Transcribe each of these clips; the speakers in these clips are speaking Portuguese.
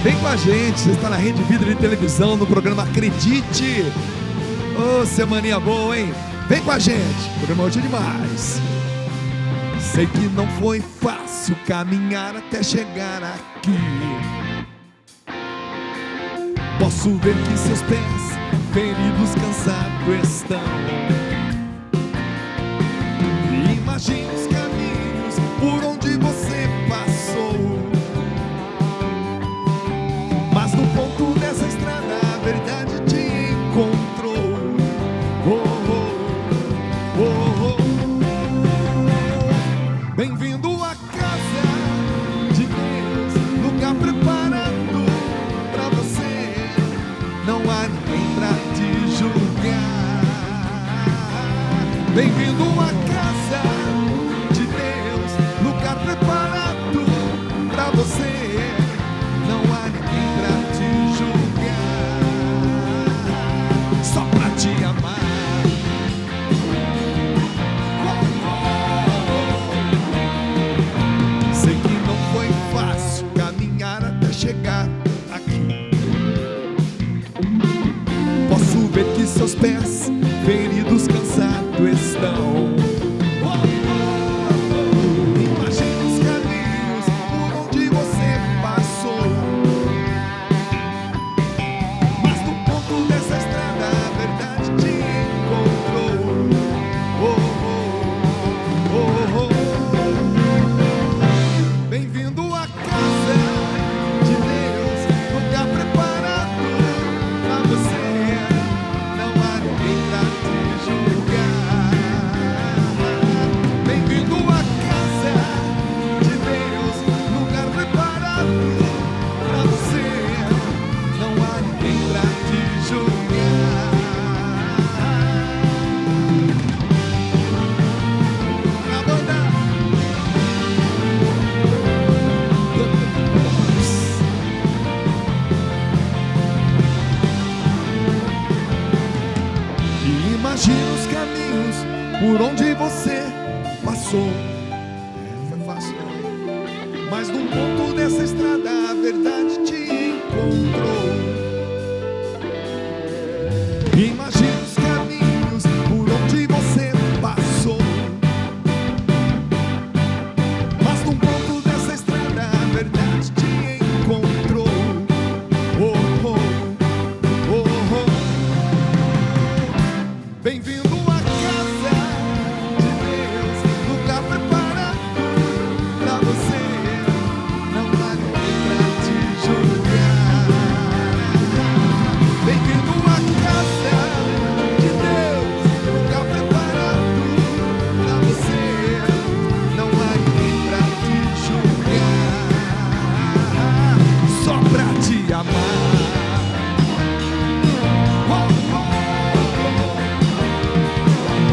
vem com a gente. Você está na Rede Vida de Televisão, no programa Acredite. Ô, semaninha boa, hein? Vem com a gente, o programa hoje é demais. Sei que não foi fácil caminhar até chegar aqui. Posso ver que seus pés feridos, cansados estão. Imagine os caminhos por onde você passou. Mas no ponto dessa estrada a verdade te encontrou. Oh, oh, oh, oh. Bem-vindo à casa de Deus, lugar preparado pra você. Não há ninguém pra te julgar. Bem-vindo à casa de Deus, lugar preparado pra você. Não há ninguém pra te julgar, só pra te amar. Sei que não foi fácil caminhar até chegar aqui. Posso ver que seus pés feridos, cansados estão. Imagina os caminhos por onde você passou. Mas no ponto dessa estrada a verdade te encontrou. Oh, oh, oh, oh. Bem-vindo à casa de Deus, lugar preparado pra você. Não há ninguém pra te julgar. Bem-vindo à casa de Deus, lugar preparado pra você. Não há ninguém pra te julgar. Na banda. Imagina os caminhos por onde você passou. Foi fácil, né? Mas num ponto dessa estrada a verdade te encontrou. Imagina os caminhos por onde você passou. Mas num ponto dessa estrada a verdade te encontrou. Oh, oh, oh, oh. Bem-vindo à casa de Deus, lugar preparado pra você. Não há ninguém pra te julgar. Bem-vindo à casa de Deus, lugar preparado pra você. Não há ninguém pra te julgar, só pra te amar. Oh,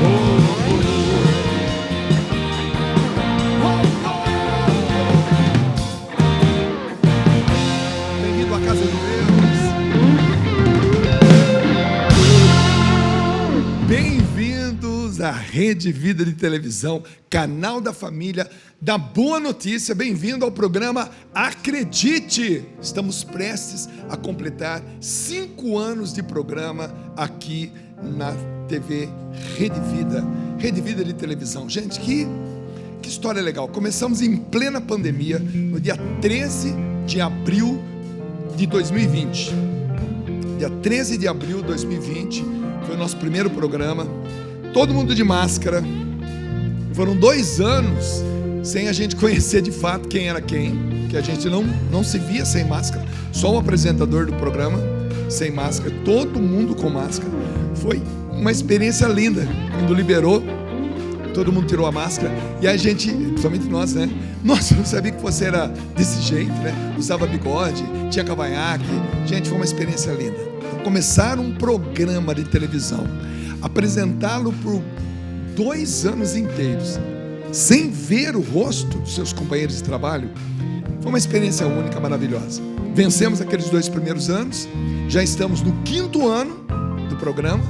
oh, bem-vindo à casa de Deus. Bem-vindos à Rede Vida de Televisão, canal da família da Boa Notícia. Bem-vindo ao programa Acredite. Estamos prestes a completar 5 anos de programa aqui na TV Rede Vida de Televisão. Gente, que história legal. Começamos em plena pandemia, no dia 13 de abril de 2020. Dia 13 de abril de 2020 foi o nosso primeiro programa. Todo mundo de máscara. Foram 2 anos sem a gente conhecer de fato quem era quem, que a gente não se via sem máscara. Só o apresentador do programa sem máscara, todo mundo com máscara. Foi uma experiência linda. Quando liberou, todo mundo tirou a máscara e a gente, principalmente nós, né? Nossa, eu não sabia que você era desse jeito, né? Usava bigode, tinha cavanhaque. Gente, foi uma experiência linda. Então, começar um programa de televisão, apresentá-lo por 2 anos inteiros, sem ver o rosto dos seus companheiros de trabalho, foi uma experiência única, maravilhosa. Vencemos aqueles 2 primeiros anos, já estamos no 5º ano do programa.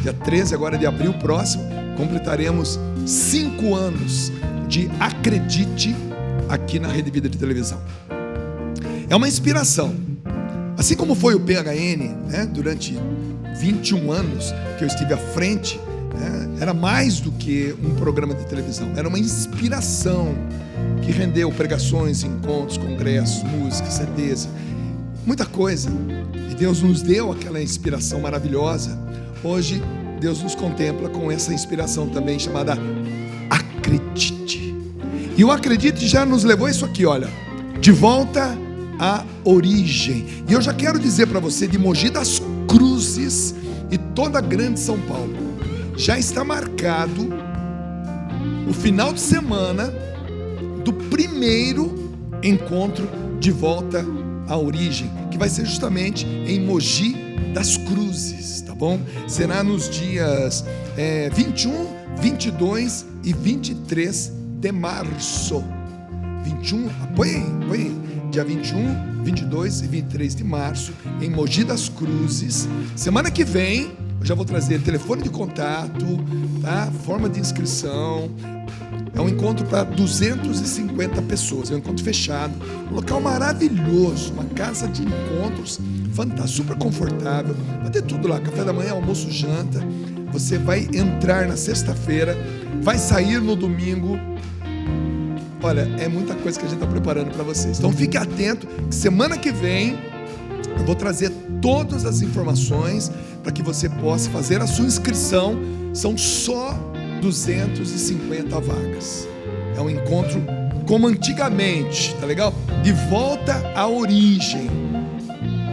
Dia 13 agora de abril próximo, completaremos 5 anos de Acredite aqui na Rede Vida de Televisão. É uma inspiração Assim como foi o PHN, né, durante 21 anos que eu estive à frente, né, era mais do que um programa de televisão, era uma inspiração que rendeu pregações, encontros, congressos, músicas, CDs, muita coisa. E Deus nos deu aquela inspiração maravilhosa. Hoje Deus nos contempla com essa inspiração também chamada Acredite. E o Acredite já nos levou a isso aqui, olha, de volta à origem. E eu já quero dizer para você, de Mogi das Cruzes e toda a grande São Paulo, já está marcado o final de semana do primeiro encontro de volta à origem, que vai ser justamente em Mogi das Cruzes, tá bom? Será nos dias 21, 22 e 23 de março. 21, põe aí, dia 21, 22 e 23 de março, em Mogi das Cruzes. Semana que vem, eu já vou trazer telefone de contato, tá? Forma de inscrição. É um encontro para 250 pessoas, é um encontro fechado, um local maravilhoso, uma casa de encontros fantástica, super confortável, vai ter tudo lá, café da manhã, almoço, janta. Você vai entrar na sexta-feira, vai sair no domingo. Olha, é muita coisa que a gente está preparando para vocês. Então fique atento, que semana que vem eu vou trazer todas as informações para que você possa fazer a sua inscrição. São só 250 vagas. É um encontro como antigamente, tá legal? De volta à origem.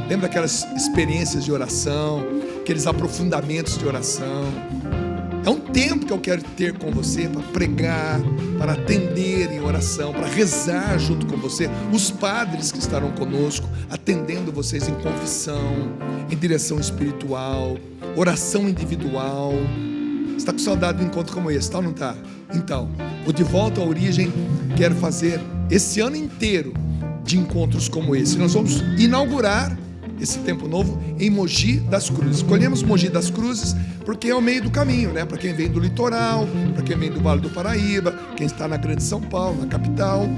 Lembra aquelas experiências de oração, aqueles aprofundamentos de oração? É um tempo que eu quero ter com você para pregar, para atender em oração, para rezar junto com você. Os padres que estarão conosco, atendendo vocês em confissão, em direção espiritual, oração individual. Você está com saudade de um encontro como esse, tá ou não está? Então, o De Volta à Origem, quero fazer esse ano inteiro de encontros como esse. Nós vamos inaugurar esse tempo novo em Mogi das Cruzes. Escolhemos Mogi das Cruzes porque é o meio do caminho, né? Para quem vem do litoral, para quem vem do Vale do Paraíba, quem está na grande São Paulo, na capital.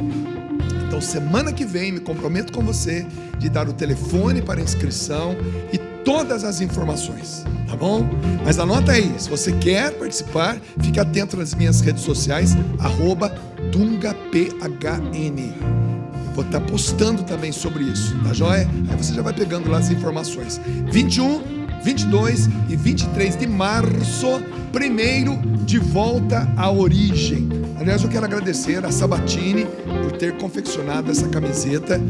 Então, semana que vem, me comprometo com você de dar o telefone para inscrição e todas as informações, tá bom? Mas anota aí, se você quer participar, fique atento nas minhas redes sociais, @DungaPHN. Vou estar postando também sobre isso, tá joia? Aí você já vai pegando lá as informações. 21, 22 e 23 de março, primeiro de volta à origem. Aliás, eu quero agradecer a Sabatini por ter confeccionado essa camiseta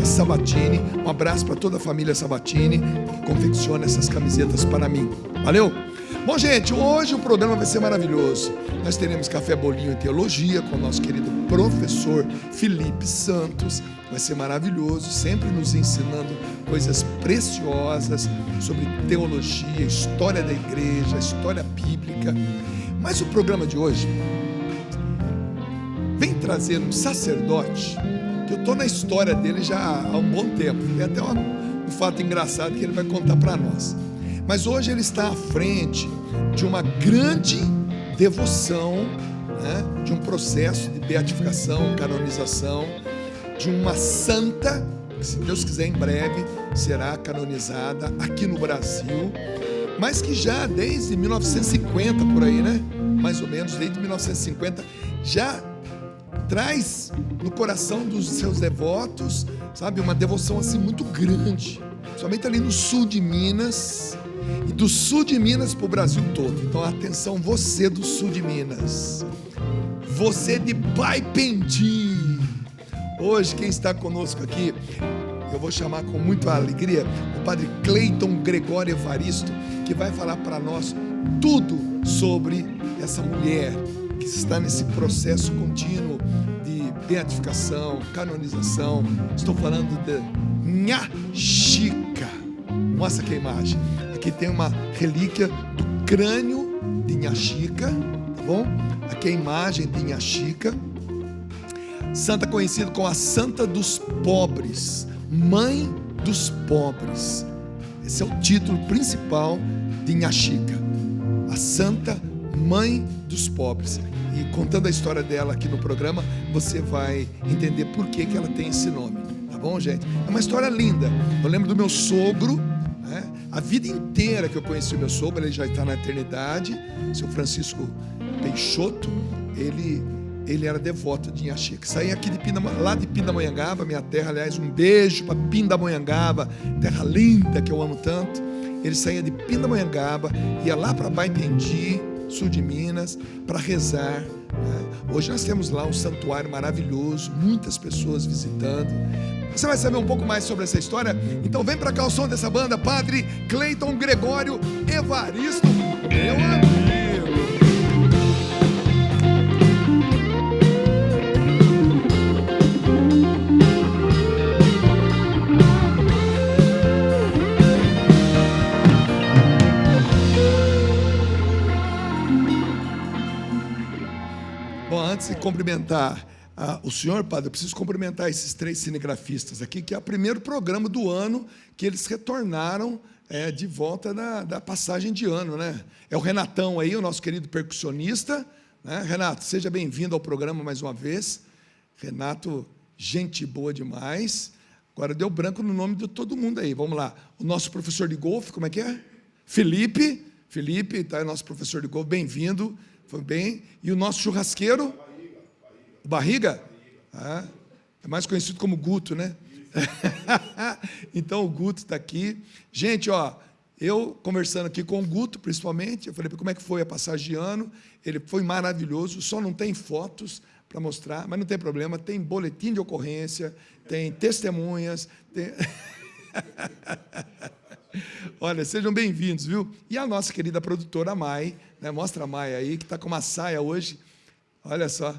Sabatini. Um abraço para toda a família Sabatini que confecciona essas camisetas para mim. Valeu? Bom, gente, hoje o programa vai ser maravilhoso. Nós teremos café, bolinho e teologia com o nosso querido professor Felipe Santos. Vai ser maravilhoso, sempre nos ensinando coisas preciosas sobre teologia, história da igreja, história bíblica. Mas o programa de hoje vem trazer um sacerdote que eu estou na história dele já há um bom tempo. Tem até um fato engraçado que ele vai contar para nós. Mas hoje ele está à frente de uma grande devoção, né, de um processo de beatificação, canonização, de uma santa, que se Deus quiser em breve será canonizada aqui no Brasil, mas que já desde 1950 por aí, né? Mais ou menos, desde 1950, já traz no coração dos seus devotos, sabe, uma devoção assim muito grande, somente ali no sul de Minas, e do sul de Minas para o Brasil todo. Então atenção, você do sul de Minas, você de Baipendi. Hoje quem está conosco aqui, eu vou chamar com muita alegria o padre Cleiton Gregório Evaristo, que vai falar para nós tudo sobre essa mulher que está nesse processo contínuo de beatificação, canonização. Estou falando de Nha Chica. Mostra aqui a imagem. Aqui tem uma relíquia do crânio de Nha Chica, tá bom? Aqui a imagem de Nha Chica. Santa conhecida como a Santa dos Pobres, Mãe dos Pobres. Esse é o título principal de Nha Chica, a Santa Mãe dos Pobres. E contando a história dela aqui no programa, você vai entender por que ela tem esse nome, tá bom, gente? É uma história linda. Eu lembro do meu sogro, né? A vida inteira que eu conheci o meu sogro, ele já está na eternidade, seu Francisco Peixoto, ele era devoto de Inhaxica. Saía aqui lá de Pindamonhangaba, minha terra, aliás, um beijo para Pindamonhangaba, terra linda que eu amo tanto. Ele saía de Pindamonhangaba, ia lá para Baipendi, sul de Minas, para rezar, né? Hoje nós temos lá um santuário maravilhoso, muitas pessoas visitando. Você vai saber um pouco mais sobre essa história? Então vem para cá o som dessa banda, Padre Cleiton Gregório Evaristo, meu amigo. Antes de cumprimentar o senhor, padre, eu preciso cumprimentar esses 3 cinegrafistas aqui, que é o primeiro programa do ano que eles retornaram de volta da passagem de ano, né? É o Renatão aí, o nosso querido percussionista, né? Renato, seja bem-vindo ao programa mais uma vez. Renato, gente boa demais. Agora deu branco no nome de todo mundo aí, vamos lá. O nosso professor de golfe, como é que é? Felipe, tá, é nosso professor de golfe, bem-vindo, foi bem. E o nosso churrasqueiro? O Barriga? Ah, é mais conhecido como Guto, né? Então o Guto está aqui. Gente, ó, eu conversando aqui com o Guto, principalmente, eu falei, como é que foi a passagem de ano? Ele foi maravilhoso, só não tem fotos para mostrar, mas não tem problema, tem boletim de ocorrência, tem testemunhas, tem... Olha, sejam bem-vindos, viu? E a nossa querida produtora Mai, né? Mostra a Mai aí, que está com uma saia hoje, olha só,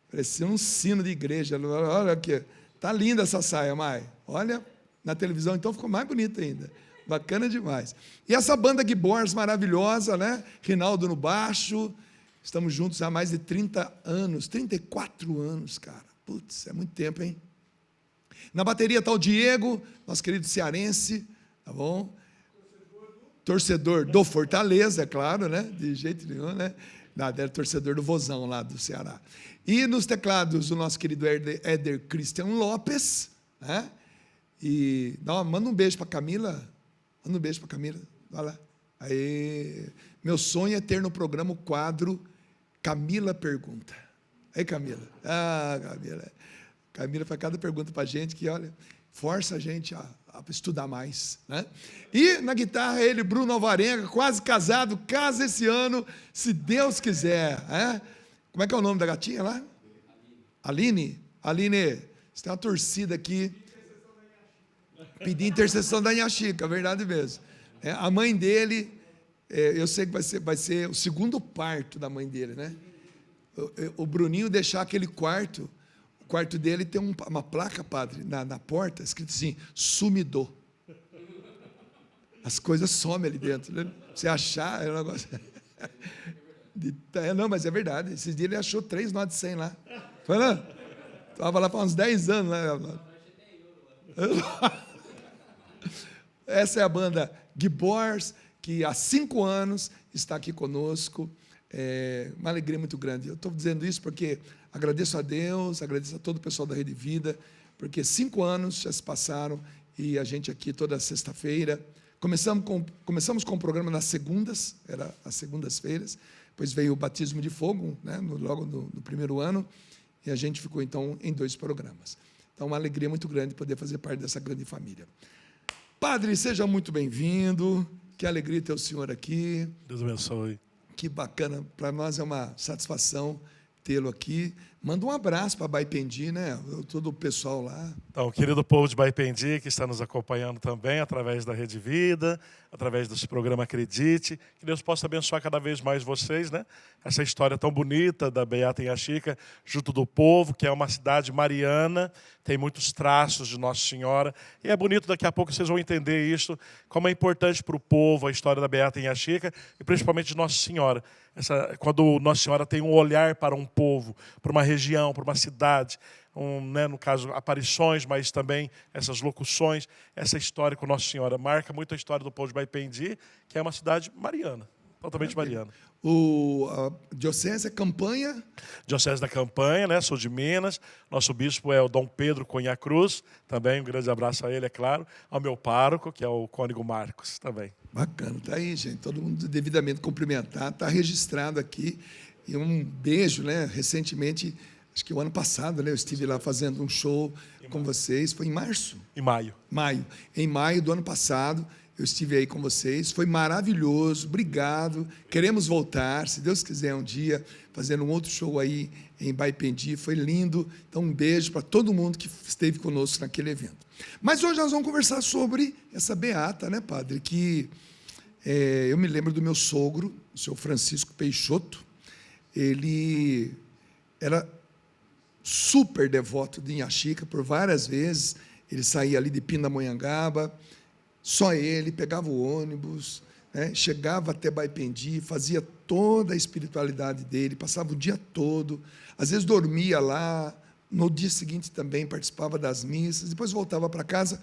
parecia um sino de igreja. Olha aqui, tá linda essa saia, Mai. Olha, na televisão então ficou mais bonita ainda. Bacana demais. E essa banda Gibbors maravilhosa, né? Rinaldo no baixo. Estamos juntos há mais de 30 anos, 34 anos, cara. Putz, é muito tempo, hein? Na bateria está o Diego, nosso querido cearense, tá bom? Torcedor do Fortaleza, é claro, né? De jeito nenhum, né? Era torcedor do Vozão lá do Ceará. E nos teclados, o nosso querido Éder Christian Lopes, né? E manda um beijo para Camila. Manda um beijo para Camila. Vai lá. Aí, meu sonho é ter no programa o quadro Camila Pergunta. Aí, Camila. Ah, Camila. Camila faz cada pergunta para a gente que, olha, força a gente a estudar mais, né? E na guitarra ele, Bruno Alvarenga, quase casado, casa esse ano, se Deus quiser, né? Como é que é o nome da gatinha lá? Aline. Aline, você tem uma torcida aqui. Pedir intercessão da Inhaxica, verdade mesmo. A mãe dele, eu sei que vai ser o segundo parto da mãe dele, né? O Bruninho deixar aquele quarto. O quarto dele tem uma placa, padre, na porta, escrito assim, sumidor. As coisas somem ali dentro, né? Você achar, é um negócio... Não, mas é verdade, esses dias ele achou 3 nó de 100 lá. Foi lá? Estava lá faz uns 10 anos, né? Essa é a banda Gibbors, que há 5 anos está aqui conosco. É uma alegria muito grande. Eu estou dizendo isso porque agradeço a Deus, agradeço a todo o pessoal da Rede Vida, porque 5 anos já se passaram e a gente aqui toda sexta-feira. Começamos com o programa nas segundas, era as segundas-feiras, depois veio o batismo de fogo, né, logo no primeiro ano, e a gente ficou então em 2 programas. Então, uma alegria muito grande poder fazer parte dessa grande família. Padre, seja muito bem-vindo, que alegria ter o senhor aqui. Deus abençoe. Que bacana, para nós é uma satisfação tê-lo aqui. Manda um abraço para Baipendi, né? Todo o pessoal lá. Então, querido povo de Baipendi, que está nos acompanhando também através da Rede Vida, através desse programa Acredite, que Deus possa abençoar cada vez mais vocês, né? Essa história tão bonita da Beata Inhaxica, junto do povo, que é uma cidade mariana, tem muitos traços de Nossa Senhora, e é bonito, daqui a pouco vocês vão entender isso, como é importante para o povo a história da Beata Inhaxica, e principalmente de Nossa Senhora. Quando Nossa Senhora tem um olhar para um povo, para uma região, para uma cidade, né, no caso, aparições, mas também essas locuções, essa história com Nossa Senhora marca muito a história do povo de Baipendi, que é uma cidade mariana. totalmente mariano. A diocese é Campanha? Diocese da Campanha, né? Sul de Minas. Nosso bispo é o Dom Pedro Cunha Cruz, também um grande abraço a ele, é claro. Ao meu pároco, que é o Cônego Marcos, também. Bacana, tá aí, gente. Todo mundo devidamente cumprimentado, tá registrado aqui. E um beijo, né? Recentemente, acho que o ano passado, né? Eu estive lá fazendo um show com vocês. Foi em março? Em maio. Maio. Em maio do ano passado, eu estive aí com vocês. Foi maravilhoso. Obrigado. Queremos voltar, se Deus quiser, um dia, fazendo um outro show aí em Baipendi. Foi lindo. Então, um beijo para todo mundo que esteve conosco naquele evento. Mas hoje nós vamos conversar sobre essa beata, né, padre? Que eu me lembro do meu sogro, o senhor Francisco Peixoto. Ele era super devoto de Inha Chica, por várias vezes. Ele saía ali de Pindamonhangaba, só ele, pegava o ônibus, né, chegava até Baipendi, fazia toda a espiritualidade dele, passava o dia todo, às vezes dormia lá, no dia seguinte também participava das missas, depois voltava para casa,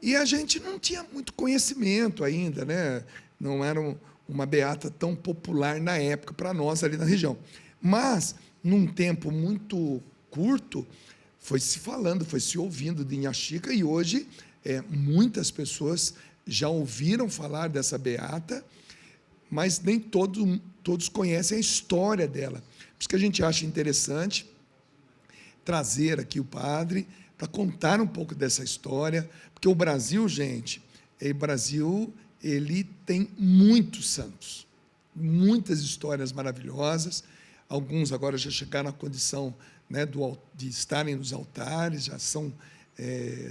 e a gente não tinha muito conhecimento ainda, né? Não era uma beata tão popular na época para nós ali na região. Mas, num tempo muito curto, foi se falando, foi se ouvindo de Inha Chica, e hoje muitas pessoas já ouviram falar dessa beata, mas nem todos conhecem a história dela. Por isso que a gente acha interessante trazer aqui o padre para contar um pouco dessa história, porque o Brasil, gente, ele tem muitos santos, muitas histórias maravilhosas. Alguns agora já chegaram à condição, né, de estarem nos altares, já são,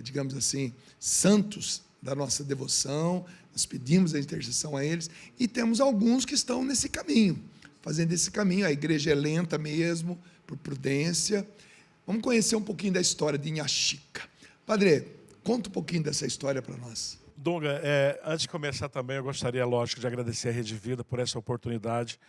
digamos assim, santos da nossa devoção. Nós pedimos a intercessão a eles, e temos alguns que estão nesse caminho, fazendo esse caminho. A igreja é lenta mesmo, por prudência. Vamos conhecer um pouquinho da história de Inha Chica. Padre, conta um pouquinho dessa história para nós. Dunga, antes de começar também, eu gostaria, lógico, de agradecer a Rede Vida por essa oportunidade.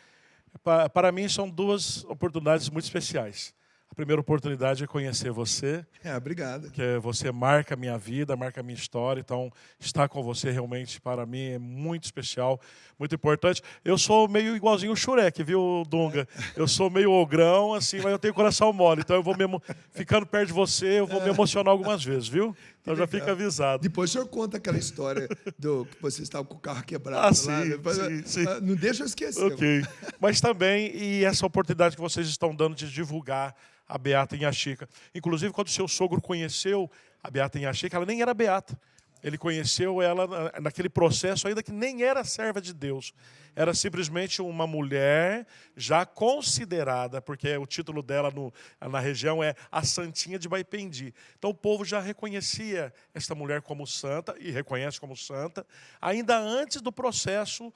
Para mim, são duas oportunidades muito especiais. A primeira oportunidade é conhecer você. Obrigado. Que você marca a minha vida, marca a minha história. Então, estar com você realmente, para mim, é muito especial, muito importante. Eu sou meio igualzinho o Shurek, viu, Dunga? Eu sou meio ogrão, assim, mas eu tenho coração mole. Então, eu vou mesmo, ficando perto de você, eu vou me emocionar algumas vezes, viu? Então, já fica avisado. Depois o senhor conta aquela história que você estava com o carro quebrado sim, lá. Depois, sim. Não deixa eu esquecer. Ok. Mas também, e essa oportunidade que vocês estão dando de divulgar a beata Inha Chica. Inclusive, quando o seu sogro conheceu a beata Inha Chica, ela nem era beata. Ele conheceu ela naquele processo ainda que nem era serva de Deus. Era simplesmente uma mulher já considerada, porque o título dela na região é a Santinha de Baipendi. Então o povo já reconhecia esta mulher como santa, e reconhece como santa, ainda antes do processo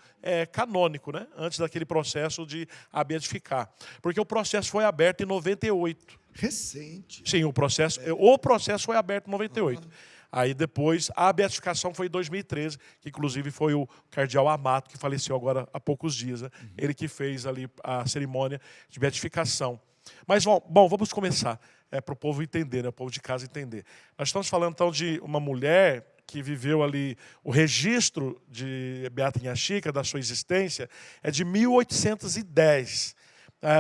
canônico, né? Antes daquele processo de a beatificar. Porque o processo foi aberto em 98. Recente. Sim, o processo foi aberto em 98. Aí depois, a beatificação foi em 2013, que inclusive foi o cardeal Amato, que faleceu agora há poucos dias. Né? Ele que fez ali a cerimônia de beatificação. Mas, bom, vamos começar, para o povo entender, né? O povo de casa entender. Nós estamos falando, então, de uma mulher que viveu ali, o registro de Beata Inha Chica, da sua existência, é de 1810.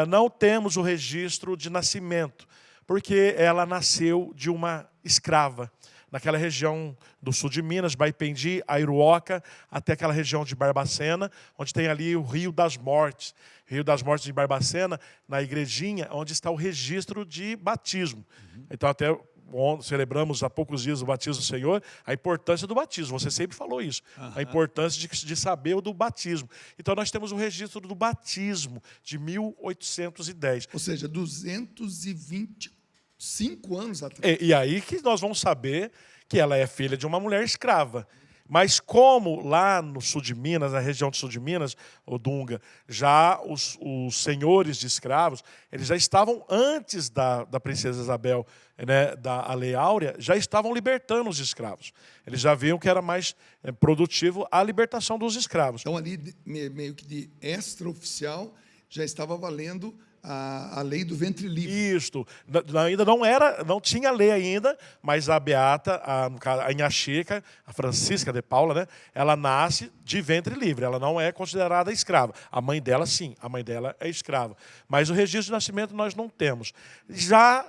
Não temos o registro de nascimento, porque ela nasceu de uma escrava, naquela região do sul de Minas, Baipendi, Airuoca, até aquela região de Barbacena, onde tem ali o Rio das Mortes. Rio das Mortes de Barbacena, na igrejinha, onde está o registro de batismo. Então, até celebramos há poucos dias o batismo do Senhor, a importância do batismo. Você sempre falou isso. A importância de saber o do batismo. Então, nós temos o registro do batismo de 1810. Ou seja, 225 anos atrás. E aí que nós vamos saber que ela é filha de uma mulher escrava. Mas como lá no sul de Minas, na região do sul de Minas, o Dunga, já os senhores de escravos, eles já estavam antes da princesa Isabel, né, da Lei Áurea, já estavam libertando os escravos. Eles já viam que era mais produtivo a libertação dos escravos. Então, ali, meio que de extraoficial, já estava valendo a lei do ventre livre. Isto. Ainda não era, não tinha lei ainda, mas a Beata, a Inhaxica, a Francisca de Paula, né, ela nasce de ventre livre, ela não é considerada escrava. A mãe dela, sim, a mãe dela é escrava. Mas o registro de nascimento nós não temos. Já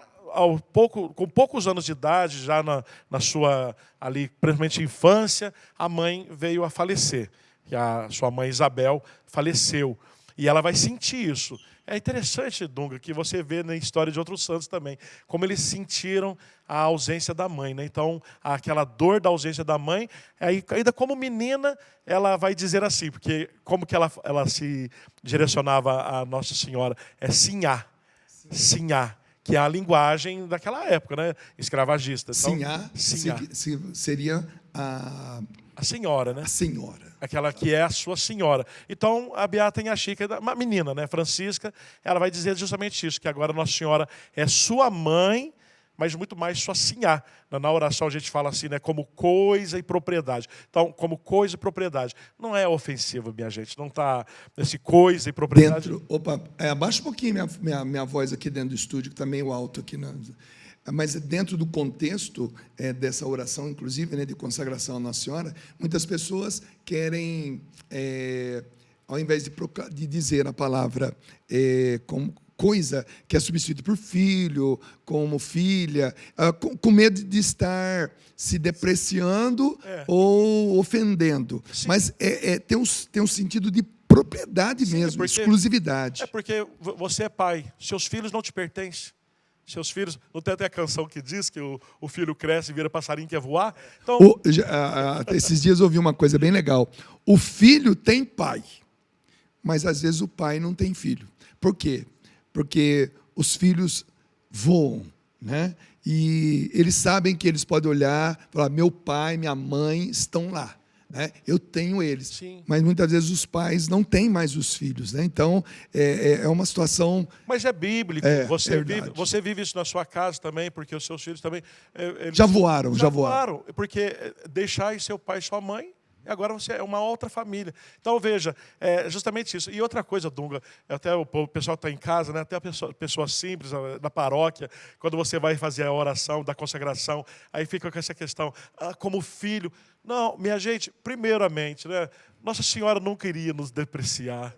com poucos anos de idade, já na sua, ali, principalmente infância, a mãe veio a falecer. E a sua mãe Isabel faleceu. E ela vai sentir isso. É interessante, Dunga, que você vê na história de outros santos também, como eles sentiram a ausência da mãe, né? Então, aquela dor da ausência da mãe, ainda como menina, ela vai dizer assim, porque como que ela se direcionava a Nossa Senhora? É sinhá. Sinhá, que é a linguagem daquela época, né? Escravagista. Então, Sinhá seria a senhora, né? A senhora. Aquela que é a sua senhora. Então, a Beata Inhaxica, uma menina, né, Francisca, ela vai dizer justamente isso, que agora Nossa Senhora é sua mãe, mas muito mais sua sinhá. Na oração a gente fala assim, né, como coisa e propriedade. Então, como coisa e propriedade. Não é ofensivo, minha gente, não está nesse coisa e propriedade. Abaixa um pouquinho minha voz aqui dentro do estúdio, que está meio alto aqui, né? Mas dentro do contexto dessa oração, inclusive, né, de consagração à Nossa Senhora, muitas pessoas querem, ao invés de dizer a palavra como coisa, que é substituída por filho, como filha, com medo de estar se depreciando ou ofendendo. Sim. Mas tem um sentido de propriedade. Sim, mesmo, exclusividade. É porque você é pai, seus filhos não te pertencem. Seus filhos, não tem até a canção que diz que o filho cresce e vira passarinho que quer voar? Então... esses dias eu ouvi uma coisa bem legal. O filho tem pai, mas às vezes o pai não tem filho. Por quê? Porque os filhos voam, né? E eles sabem que eles podem olhar e falar, meu pai, minha mãe estão lá. Eu tenho eles. Sim. Mas muitas vezes os pais não têm mais os filhos, né? Então é uma situação. Mas é bíblico. Você vive isso na sua casa também, porque os seus filhos também já voaram. Porque deixar seu pai e sua mãe, agora você é uma outra família. Então veja, é justamente isso. E outra coisa, Dunga, até o pessoal que está em casa, né? Até a pessoa simples na paróquia, quando você vai fazer a oração da consagração, aí fica com essa questão, como filho. Não, minha gente, primeiramente, né, Nossa Senhora não queria nos depreciar.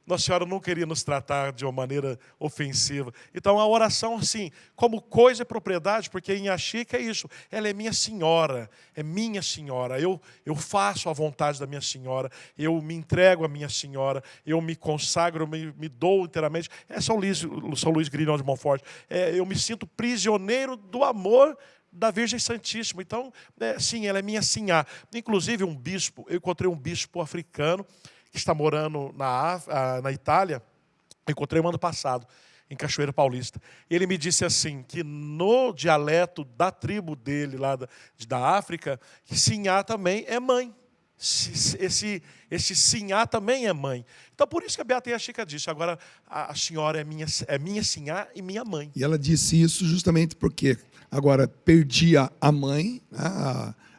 Nossa Senhora não queria nos tratar de uma maneira ofensiva. Então, a oração, assim, como coisa e propriedade, porque em Inhaxica é isso. Ela é minha senhora, é minha senhora. Eu faço a vontade da minha senhora, eu me entrego à minha senhora, eu me consagro, me dou inteiramente. É São Luís Grignion de Montfort. Eu me sinto prisioneiro do amor da Virgem Santíssima. Então, sim, ela é minha sinhá. Inclusive, eu encontrei um bispo africano que está morando na Itália, eu encontrei no ano passado, em Cachoeira Paulista. Ele me disse assim, que no dialeto da tribo dele, lá da África, que sinhá também é mãe. Esse sinhá também é mãe. Então, por isso que a Beata Inhaxica disse, agora a senhora é minha sinhá e minha mãe. E ela disse isso justamente porque agora perdia a mãe,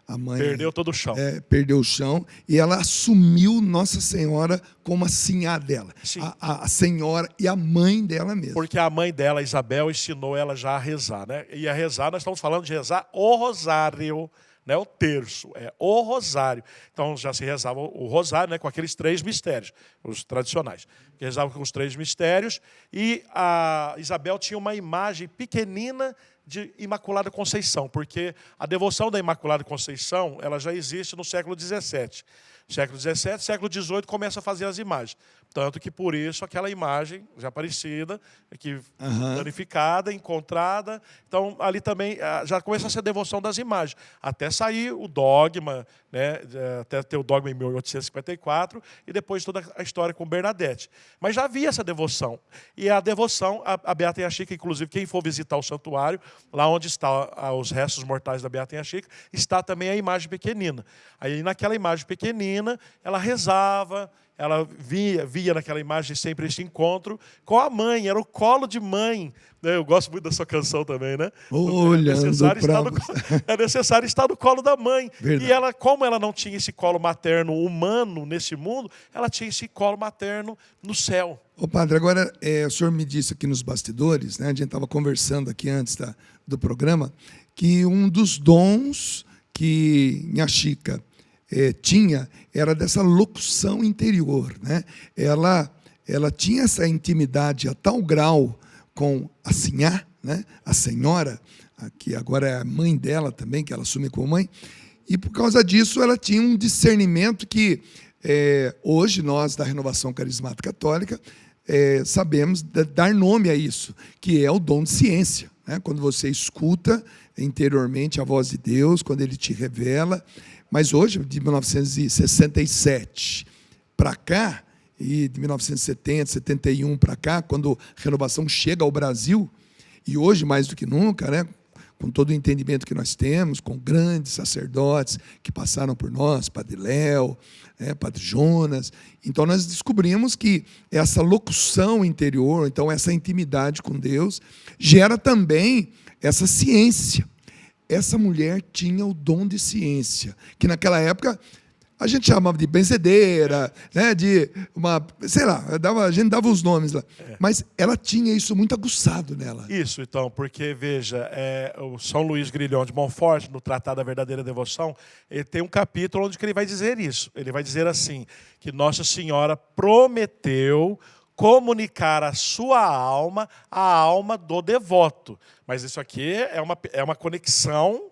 a mãe perdeu todo o chão. Perdeu o chão, e ela assumiu Nossa Senhora como a sinhá dela. A senhora e a mãe dela mesma. Porque a mãe dela, Isabel, ensinou ela já a rezar, né? E a rezar, nós estamos falando de rezar o rosário, não é o terço, é o rosário. Então já se rezava o rosário, né, com aqueles 3 mistérios, os tradicionais. Que rezavam com os 3 mistérios, e a Isabel tinha uma imagem pequenina de Imaculada Conceição, porque a devoção da Imaculada Conceição ela já existe no século XVII. Século XVII, século XVIII começa a fazer as imagens. Tanto que por isso aquela imagem já aparecida, danificada, encontrada. Então ali também já começa a ser a devoção das imagens. Até sair o dogma, né, até ter o dogma em 1854, e depois toda a história com Bernadette. Mas já havia essa devoção. E a devoção, a Beata Inhaxica, inclusive, quem for visitar o santuário, lá onde estão os restos mortais da Beata Inhaxica, está também a imagem pequenina. Aí naquela imagem pequenina, ela rezava, ela via naquela imagem sempre esse encontro com a mãe, era o colo de mãe. Eu gosto muito da sua canção também, né? É necessário estar no colo da mãe. Verdade. E ela, como ela não tinha esse colo materno humano nesse mundo, ela tinha esse colo materno no céu. Ô padre, agora o senhor me disse aqui nos bastidores, né, a gente estava conversando aqui antes do programa, que um dos dons que Nha Chica tinha era dessa locução interior, né? Ela tinha essa intimidade a tal grau com a Sinhá, né, a senhora, que agora é a mãe dela também, que ela assume como mãe, e por causa disso ela tinha um discernimento que hoje nós da Renovação Carismática Católica sabemos dar nome a isso, que é o dom de ciência, né? Quando você escuta interiormente a voz de Deus, quando Ele te revela. Mas hoje, de 1967 para cá, e de 1970, 71 para cá, quando a renovação chega ao Brasil, e hoje mais do que nunca, né? Com todo o entendimento que nós temos, com grandes sacerdotes que passaram por nós, Padre Léo, Padre Jonas. Então, nós descobrimos que essa locução interior, então essa intimidade com Deus, gera também essa ciência. Essa mulher tinha o dom de ciência, que naquela época a gente chamava de benzedeira, né, de uma, sei lá, a gente dava os nomes lá. Mas ela tinha isso muito aguçado nela. Isso, então, porque, veja, o São Luís Grignion de Montfort, no Tratado da Verdadeira Devoção, ele tem um capítulo onde ele vai dizer isso. Ele vai dizer assim, que Nossa Senhora prometeu comunicar a sua alma à alma do devoto. Mas isso aqui é uma conexão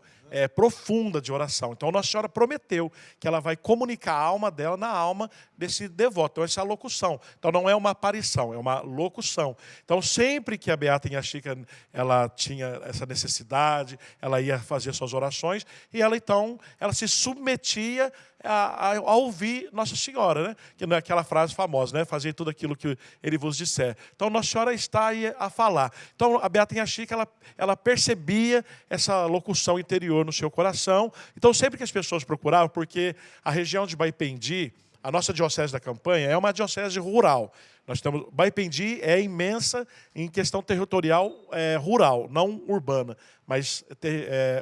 profunda de oração. Então, Nossa Senhora prometeu que ela vai comunicar a alma dela na alma desse devoto. Então, essa é a locução. Então, não é uma aparição, é uma locução. Então, sempre que a Beata Nha Chica, ela tinha essa necessidade, ela ia fazer suas orações, e ela, então, ela se submetia a ouvir Nossa Senhora, né? Que não é aquela frase famosa, né? Fazer tudo aquilo que Ele vos disser. Então, Nossa Senhora está aí a falar. Então, a Beata Nha Chica, ela percebia essa locução interior no seu coração. Então, sempre que as pessoas procuravam, porque a região de Baipendi, a nossa diocese da Campanha, é uma diocese rural. Nós temos, Baipendi é imensa em questão territorial rural, não urbana, mas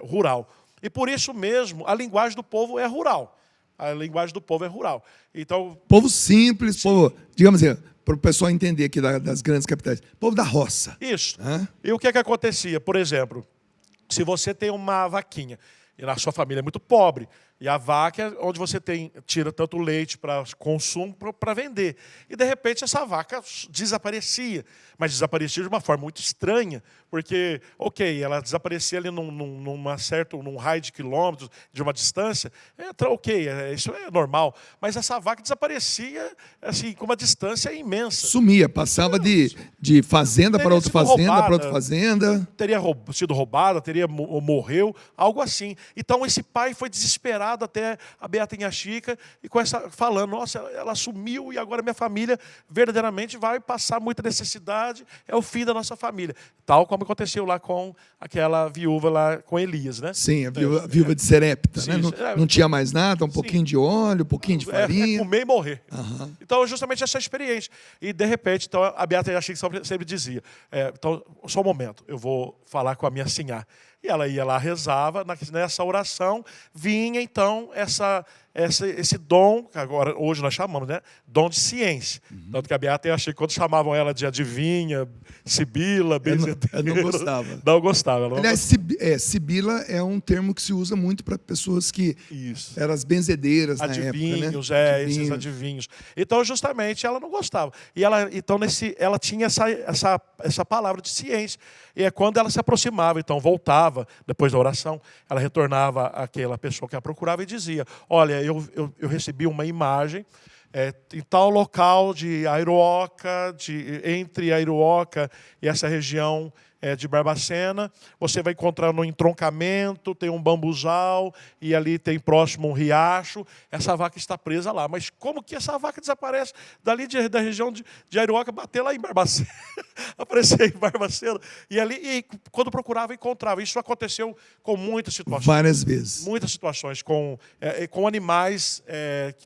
rural. E por isso mesmo, a linguagem do povo é rural. A linguagem do povo é rural. Então, povo simples, povo, digamos assim, para o pessoal entender aqui das grandes capitais, povo da roça. Isso. E o que acontecia? Por exemplo, se você tem uma vaquinha, e na sua família é muito pobre, e a vaca é onde você tira tanto leite para consumo para vender. E, de repente, essa vaca desaparecia. Mas desaparecia de uma forma muito estranha, porque, ela desaparecia ali num raio de quilômetros, de uma distância, isso é normal. Mas essa vaca desaparecia assim, com uma distância imensa. Sumia, passava de fazenda para outra fazenda, para outra fazenda. Teria sido roubada, morreu, algo assim. Então, esse pai foi desesperado até a Beata Nha Chica, e falando, nossa, ela sumiu e agora minha família verdadeiramente vai passar muita necessidade, é o fim da nossa família. Tal como aconteceu lá com aquela viúva lá com Elias, né? Sim, a viúva de Serepta, né? Não tinha mais nada, um pouquinho de óleo, um pouquinho de farinha. Comer e morrer. Uhum. Então, justamente essa experiência. E, de repente, então, a Beata Nha Chica sempre dizia, então, só um momento, eu vou falar com a minha Sinhá. E ela ia lá, rezava, nessa oração vinha então esse dom, que agora hoje nós chamamos, né? Dom de ciência. Tanto que a Beata Nha Chica, quando chamavam ela de adivinha, sibila, benzedeira... Eu não gostava. Não gostava. Aliás, sibila é um termo que se usa muito para pessoas que eram as benzedeiras adivinhos, na época, né? Esses adivinhos. Então, justamente, ela não gostava. E ela tinha essa palavra de ciência. E é quando ela se aproximava, então voltava, depois da oração, ela retornava àquela pessoa que a procurava e dizia, olha, eu recebi uma imagem em tal local de Airoca, entre Airoca e essa região de Barbacena, você vai encontrar no entroncamento, tem um bambuzal, e ali tem próximo um riacho, essa vaca está presa lá. Mas como que essa vaca desaparece dali da região de Airoca, bater lá em Barbacena, aparecer em Barbacena, e quando procurava, encontrava. Isso aconteceu com muitas situações. Várias vezes. Muitas situações, com animais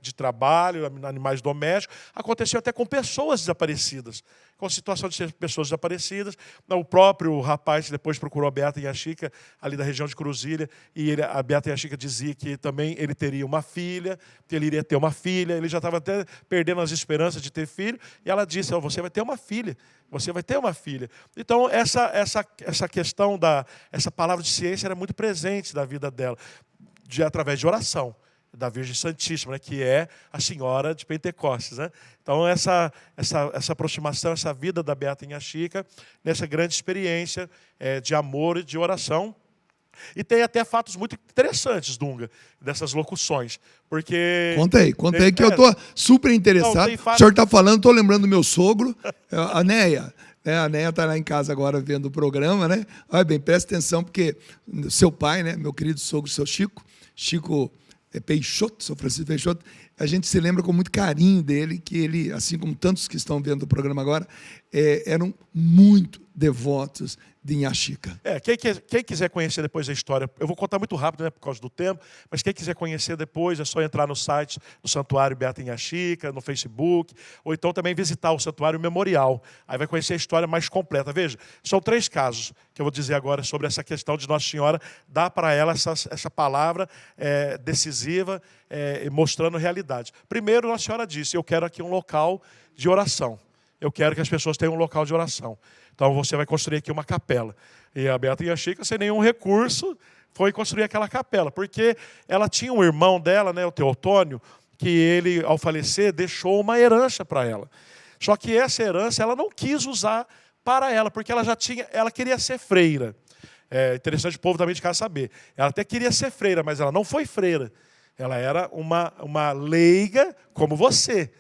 de trabalho, animais domésticos, aconteceu até com pessoas desaparecidas. com situação de ser pessoas desaparecidas. O próprio rapaz que depois procurou a Beata Inhaxica, ali da região de Cruzilha, e a Beata Inhaxica dizia que também ele teria uma filha, que ele iria ter uma filha, ele já estava até perdendo as esperanças de ter filho, e ela disse, você vai ter uma filha. Você vai ter uma filha. Então, essa questão, essa palavra de ciência era muito presente na vida dela, através de oração, da Virgem Santíssima, né, que é a Senhora de Pentecostes. Né? Então, essa aproximação, essa vida da Beata Inhaxica, nessa grande experiência de amor e de oração. E tem até fatos muito interessantes, Dunga, dessas locuções. Porque... Conta aí, que eu estou super interessado. O senhor está falando, estou lembrando do meu sogro, a Neia. A Neia está lá em casa agora vendo o programa, né? Olha bem, presta atenção, porque seu pai, né, meu querido sogro, seu Chico Peixoto, seu Francisco Peixoto, a gente se lembra com muito carinho dele, que ele, assim como tantos que estão vendo o programa agora, eram muito devotos de Inhaxica. Quem quiser conhecer depois a história, eu vou contar muito rápido, né, por causa do tempo, mas quem quiser conhecer depois é só entrar no site do Santuário Beata Inhaxica, no Facebook, ou então também visitar o Santuário Memorial. Aí vai conhecer a história mais completa. Veja, são 3 casos que eu vou dizer agora sobre essa questão de Nossa Senhora dar para ela essa palavra decisiva, mostrando realidade. Primeiro, Nossa Senhora disse, eu quero aqui um local de oração. Eu quero que as pessoas tenham um local de oração. Então, você vai construir aqui uma capela. E a Beata Inhaxica, sem nenhum recurso, foi construir aquela capela. Porque ela tinha um irmão dela, né, o Teotônio, que ele, ao falecer, deixou uma herança para ela. Só que essa herança ela não quis usar para ela, porque ela queria ser freira. É interessante o povo também de casa saber. Ela até queria ser freira, mas ela não foi freira. Ela era uma leiga como você.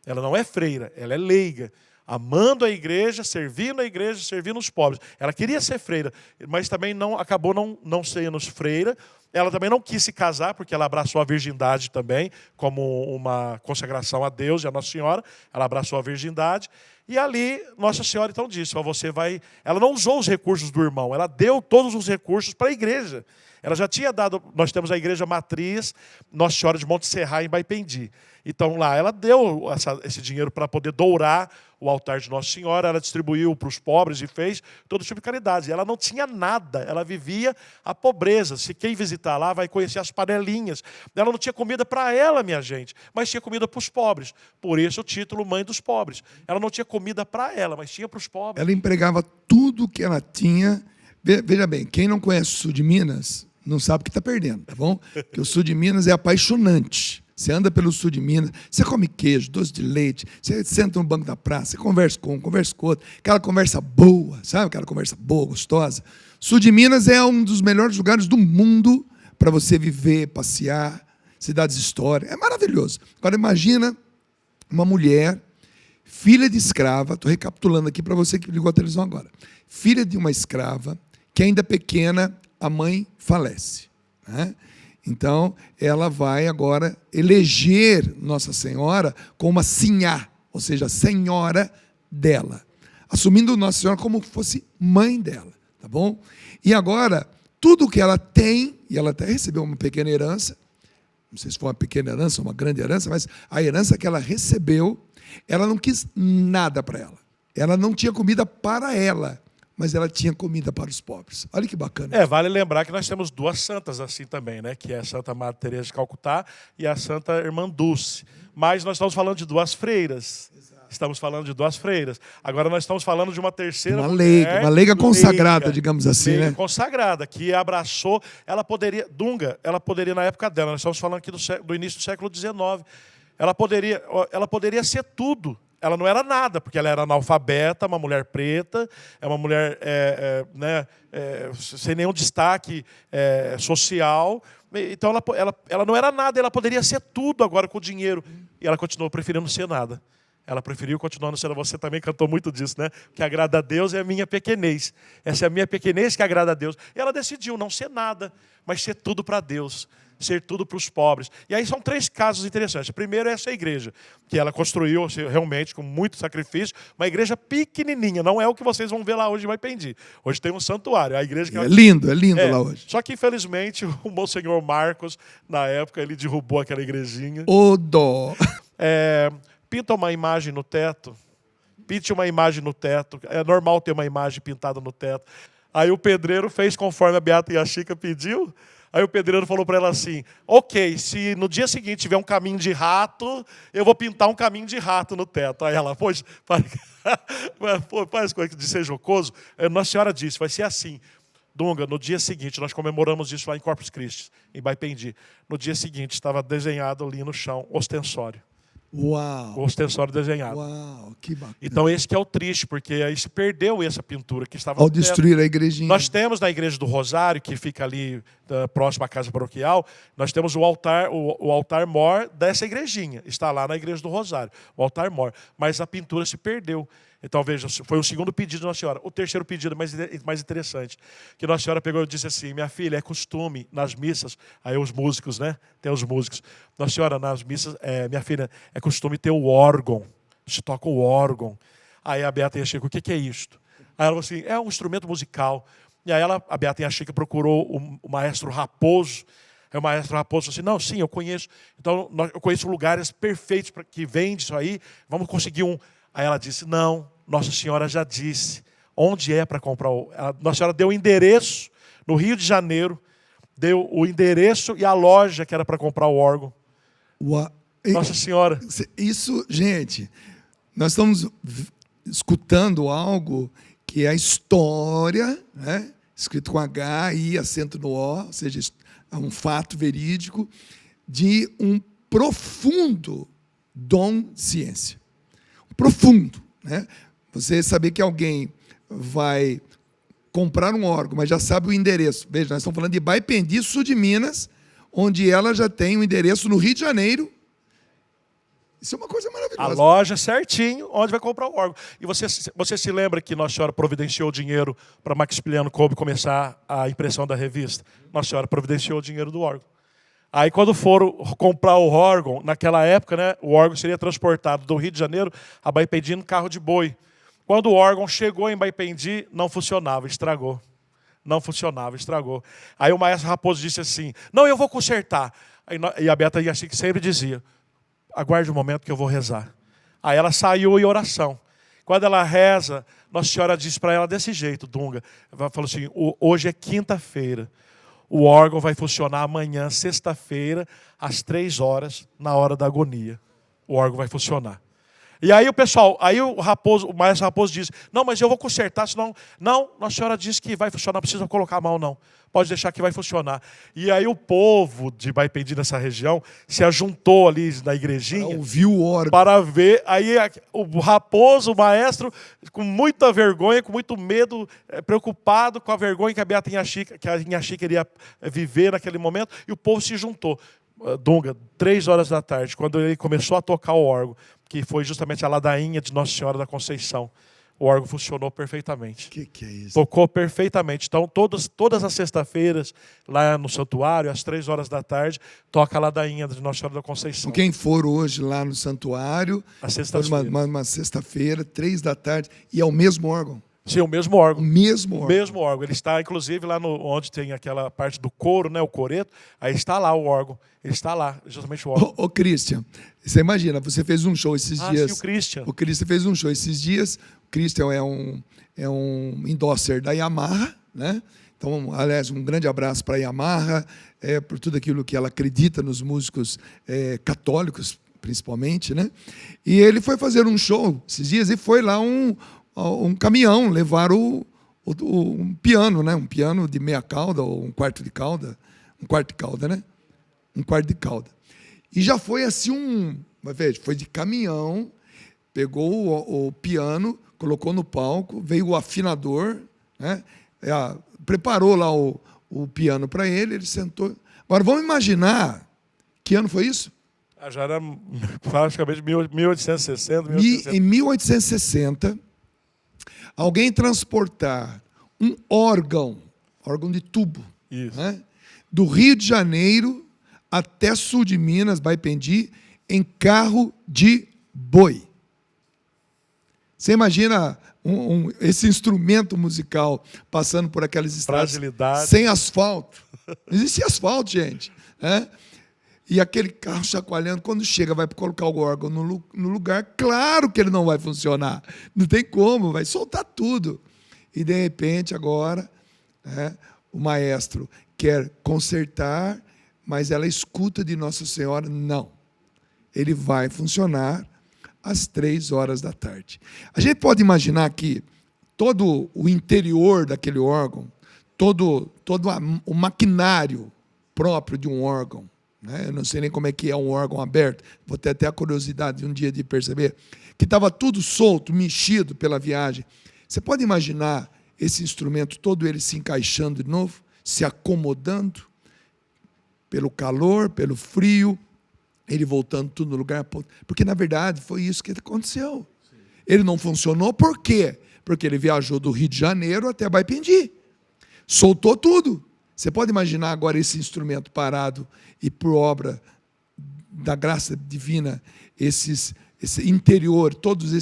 Ela não é freira, ela é leiga. Amando a igreja, servindo os pobres. Ela queria ser freira, mas também acabou não sendo freira. Ela também não quis se casar, porque ela abraçou a virgindade também, como uma consagração a Deus e a Nossa Senhora. Ela abraçou a virgindade. E ali, Nossa Senhora então disse, você vai... Ela não usou os recursos do irmão, ela deu todos os recursos para a igreja. Ela já tinha dado, nós temos a igreja matriz, Nossa Senhora de Monte Serra, em Baipendi. Então lá ela deu esse dinheiro para poder dourar o altar de Nossa Senhora, ela distribuiu para os pobres e fez todo tipo de caridade. Ela não tinha nada, ela vivia a pobreza. Se quem visitar lá vai conhecer as panelinhas. Ela não tinha comida para ela, minha gente, mas tinha comida para os pobres. Por isso o título Mãe dos Pobres. Ela não tinha comida para ela, mas tinha para os pobres. Ela empregava tudo que ela tinha. Veja bem, quem não conhece o sul de Minas não sabe o que está perdendo, tá bom? Porque o sul de Minas é apaixonante. Você anda pelo sul de Minas, você come queijo, doce de leite, você senta no banco da praça, você conversa com um, conversa com outro, aquela conversa boa, sabe? Aquela conversa boa, gostosa. Sul de Minas é um dos melhores lugares do mundo para você viver, passear, cidades históricas. É maravilhoso. Agora imagina uma mulher, filha de escrava, estou recapitulando aqui para você que ligou a televisão agora, filha de uma escrava, que ainda pequena, a mãe falece, né? Então, ela vai agora eleger Nossa Senhora como uma sinhá, ou seja, a senhora dela, assumindo Nossa Senhora como fosse mãe dela, tá bom? E agora, tudo que ela tem, e ela até recebeu uma pequena herança, não sei se foi uma pequena herança ou uma grande herança, mas a herança que ela recebeu, ela não quis nada para ela. Ela não tinha comida para ela, mas ela tinha comida para os pobres. Olha que bacana. Vale lembrar que nós temos 2 santas assim também, né? Que é a Santa Madre Teresa de Calcutá e a Santa Irmã Dulce. Mas nós estamos falando de 2 freiras. Exato. Estamos falando de 2 freiras. Agora nós estamos falando de uma terceira mulher. Uma leiga consagrada, digamos assim, leiga, né? Consagrada, que abraçou. Ela poderia, Dunga, ela poderia na época dela, nós estamos falando aqui do início do século XIX, ela poderia ser tudo. Ela não era nada, porque ela era analfabeta, uma mulher preta, é uma mulher sem nenhum destaque social. Então, ela não era nada, ela poderia ser tudo agora com o dinheiro. E ela continuou preferindo ser nada. Ela preferiu continuar sendo. Você também cantou muito disso, né? O que agrada a Deus é a minha pequenez. Essa é a minha pequenez que agrada a Deus. E ela decidiu não ser nada, mas ser tudo para Deus. Ser tudo para os pobres. E aí são 3 casos interessantes. Primeiro é essa igreja, que ela construiu realmente com muito sacrifício, uma igreja pequenininha, não é o que vocês vão ver lá hoje em Baipendi. Hoje tem um santuário, a igreja que é lindo lá hoje. Só que infelizmente o Monsenhor Marcos, na época, ele derrubou aquela igrejinha. Ô dó! Pinta uma imagem no teto, pinte uma imagem no teto. É normal ter uma imagem pintada no teto. Aí o pedreiro fez conforme a Beata e a Chica pediu. Aí o pedreiro falou para ela assim, ok, se no dia seguinte tiver um caminho de rato, eu vou pintar um caminho de rato no teto. Aí ela, poxa, faz coisa de ser jocoso. Nossa Senhora disse, vai ser assim. Dunga, no dia seguinte, nós comemoramos isso lá em Corpus Christi, em Baipendi. No dia seguinte, estava desenhado ali no chão, ostensório. Uau! O ostensório desenhado. Uau, que bacana. Então esse que é o triste, porque aí se perdeu essa pintura que estava ao no teto. destruir a igrejinha. Nós temos na Igreja do Rosário, que fica ali próximo à casa paroquial, nós temos o altar-mor dessa igrejinha. Está lá na Igreja do Rosário, o altar-mor. Mas a pintura se perdeu. Então, veja, foi o segundo pedido de Nossa Senhora. O terceiro pedido mais interessante, que Nossa Senhora pegou e disse assim, minha filha, é costume nas missas, aí os músicos, né? Tem os músicos. Nossa Senhora, nas missas, minha filha, é costume ter o órgão. Se toca o órgão. Aí a Beata e a Chica, o que é isto? Aí ela falou assim, é um instrumento musical. E aí a Beata e a Chica procurou o maestro Raposo. Aí o maestro Raposo falou assim, não, sim, eu conheço. Então, eu conheço lugares perfeitos que vende isso aí. Vamos conseguir um. Aí ela disse, não, Nossa Senhora já disse. Onde é para comprar? Nossa Senhora deu o endereço no Rio de Janeiro. Deu o endereço e a loja que era para comprar o órgão. Nossa Senhora. Isso, gente, nós estamos escutando algo que é a história, né? Escrito com H, I, acento no O, ou seja, é um fato verídico, de um profundo dom de ciência. Profundo, né? Você saber que alguém vai comprar um órgão, mas já sabe o endereço. Veja, nós estamos falando de Baipendi, sul de Minas, onde ela já tem um endereço no Rio de Janeiro. Isso é uma coisa maravilhosa. A loja certinho, onde vai comprar o órgão. E você se lembra que Nossa Senhora providenciou dinheiro para Maximiliano Kolbe começar a impressão da revista? Nossa Senhora providenciou o dinheiro do órgão. Aí, quando foram comprar o órgão, naquela época, né, o órgão seria transportado do Rio de Janeiro a Baipendi no carro de boi. Quando o órgão chegou em Baipendi, não funcionava, estragou. Não funcionava, estragou. Aí o maestro Raposo disse assim, não, eu vou consertar. E a Beata e a Chica sempre dizia, aguarde um momento que eu vou rezar. Aí ela saiu em oração. Quando ela reza, Nossa Senhora disse para ela desse jeito, Dunga, ela falou assim, hoje é quinta-feira. O órgão vai funcionar amanhã, sexta-feira, às 3 horas, na hora da agonia. O órgão vai funcionar. E aí o pessoal, o maestro Raposo diz, não, mas eu vou consertar, senão... Não, Nossa Senhora disse que vai funcionar, não precisa colocar a mão, não. Pode deixar que vai funcionar. E aí o povo de Baipendi, nessa região, se ajuntou ali na igrejinha... Para ouvir o órgão. Para ver. Aí o Raposo, o maestro, com muita vergonha, com muito medo, preocupado com a vergonha que a Beata Inha Chica iria viver naquele momento, e o povo se juntou. Dunga, 3 horas da tarde, quando ele começou a tocar o órgão, que foi justamente a ladainha de Nossa Senhora da Conceição, o órgão funcionou perfeitamente. Que é isso? Tocou perfeitamente. Então, todas as sextas-feiras, lá no santuário, às 3 horas da tarde, toca a ladainha de Nossa Senhora da Conceição. Quem for hoje lá no santuário, uma sexta-feira, 3 da tarde, e é o mesmo órgão? Sim, o mesmo órgão. O mesmo órgão. O mesmo órgão. Ele está, inclusive, lá onde tem aquela parte do coro, né, o coreto, aí está lá o órgão. Ele está lá, justamente o órgão. Ô Christian, você imagina, você fez um show esses dias. Sim, o Christian. O Christian fez um show esses dias. O Christian é um endorser da Yamaha, né? Então, aliás, um grande abraço para a Yamaha, por tudo aquilo que ela acredita nos músicos católicos, principalmente, né? E ele foi fazer um show esses dias e foi lá um caminhão levar um piano, né? Um piano de meia cauda ou um quarto de cauda, né? Um quarto de cauda. E já foi assim foi de caminhão, pegou o piano, colocou no palco, veio o afinador, né? Preparou lá o piano para ele sentou. Agora, vamos imaginar, que ano foi isso? Já era praticamente 1860, Em 1860, alguém transportar um órgão de tubo, né, do Rio de Janeiro até sul de Minas, Baipendi, em carro de boi. Você imagina esse instrumento musical passando por aquelas estradas sem asfalto. Não existia asfalto, gente. Né? e aquele carro chacoalhando, quando chega, vai colocar o órgão no lugar, claro que ele não vai funcionar. Não tem como, vai soltar tudo. E, de repente, agora, né, o maestro quer consertar, mas ela escuta de Nossa Senhora, não. Ele vai funcionar às 3 horas da tarde. A gente pode imaginar que todo o interior daquele órgão, todo o maquinário próprio de um órgão, né? Eu não sei nem como é que é um órgão aberto, vou ter até a curiosidade um dia de perceber, que estava tudo solto, mexido pela viagem. Você pode imaginar esse instrumento todo ele se encaixando de novo, se acomodando pelo calor, pelo frio, ele voltando tudo no lugar, porque na verdade foi isso que aconteceu. Ele não funcionou por quê? Porque ele viajou do Rio de Janeiro até Baipendi. Soltou tudo. Você pode imaginar agora esse instrumento parado e por obra da graça divina, esse interior, todos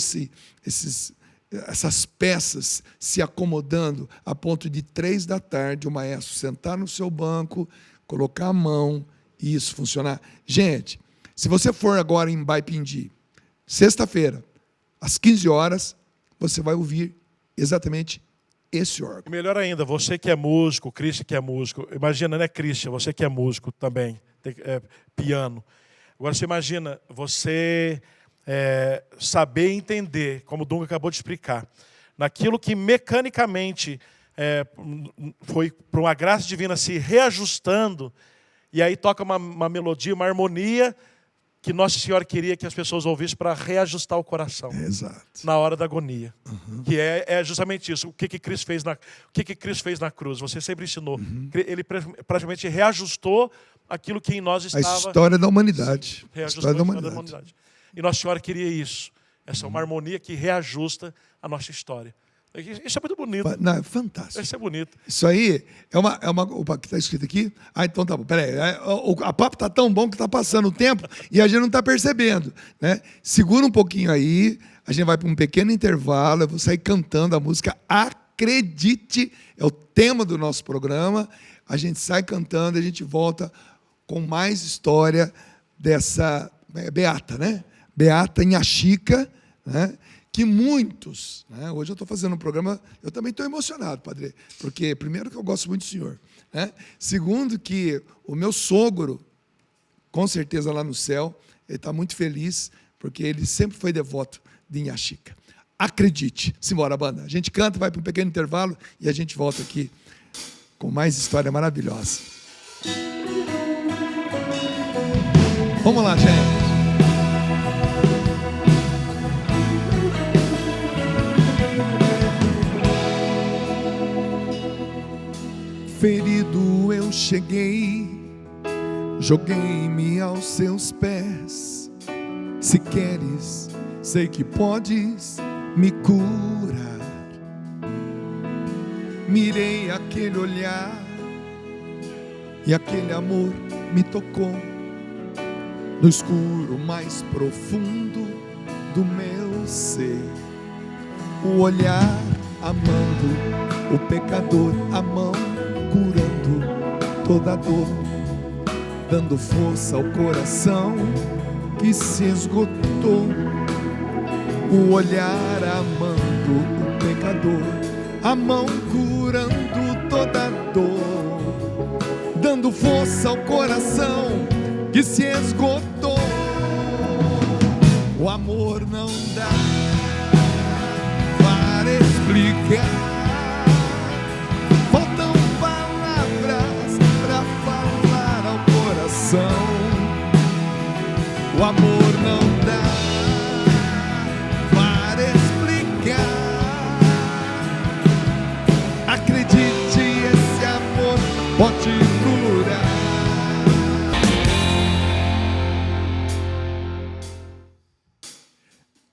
essas peças se acomodando a ponto de 3 da tarde o maestro sentar no seu banco, colocar a mão e isso funcionar. Gente, se você for agora em Baipendi, sexta-feira, às 15 horas, você vai ouvir exatamente esse órgão. E melhor ainda, você que é músico, o Christian que é músico, imagina, né, Christian, você que é músico também, piano. Agora você imagina, você saber entender, como o Dunga acabou de explicar, naquilo que mecanicamente foi por uma graça divina se reajustando, e aí toca uma melodia, uma harmonia, que Nossa Senhora queria que as pessoas ouvissem para reajustar o coração. Exato. Na hora da agonia. Que é justamente isso. O que Cristo fez na cruz? Você sempre ensinou. Ele praticamente reajustou aquilo que em nós estava. A história da humanidade. Reajustou a história da humanidade. E Nossa Senhora queria isso. Essa uma harmonia que reajusta a nossa história. Isso é muito bonito. Não, é fantástico. Isso é bonito. Isso aí opa, que está escrito aqui? Ah, então tá bom. Peraí. A papo está tão bom que está passando o tempo e a gente não está percebendo. Né? Segura um pouquinho aí. A gente vai para um pequeno intervalo. Eu vou sair cantando a música Acredite. É o tema do nosso programa. A gente sai cantando e a gente volta com mais história dessa Beata, né? Beata Inhaxica, né? Que muitos, né? Hoje eu estou fazendo um programa, eu também estou emocionado, padre, porque primeiro que eu gosto muito do senhor, né? Segundo que o meu sogro, com certeza lá no céu, ele está muito feliz, porque ele sempre foi devoto de Inhaxica. Acredite. Simbora, banda. A gente canta, vai para um pequeno intervalo e a gente volta aqui com mais história maravilhosa. Vamos lá, gente. Ferido eu cheguei, joguei-me aos seus pés. Se queres, sei que podes me curar. Mirei aquele olhar e aquele amor me tocou no escuro mais profundo do meu ser. O olhar amando o pecador, a mão curando toda dor, dando força ao coração que se esgotou. O olhar amando o pecador, a mão curando toda dor, dando força ao coração que se esgotou. O amor não dá para explicar. O amor não dá para explicar. Acredite, esse amor pode curar.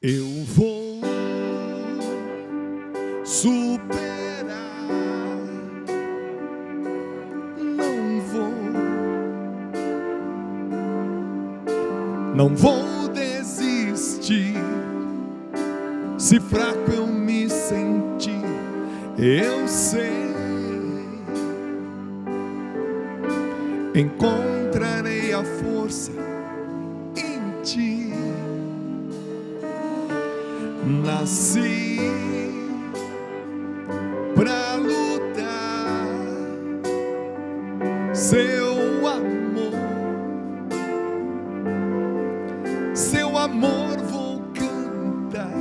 Eu vou superar. Não vou desistir. Se fraco eu me sentir, eu sei, encontrarei minha força em ti. Nasci pra lutar, seu amor vou cantar.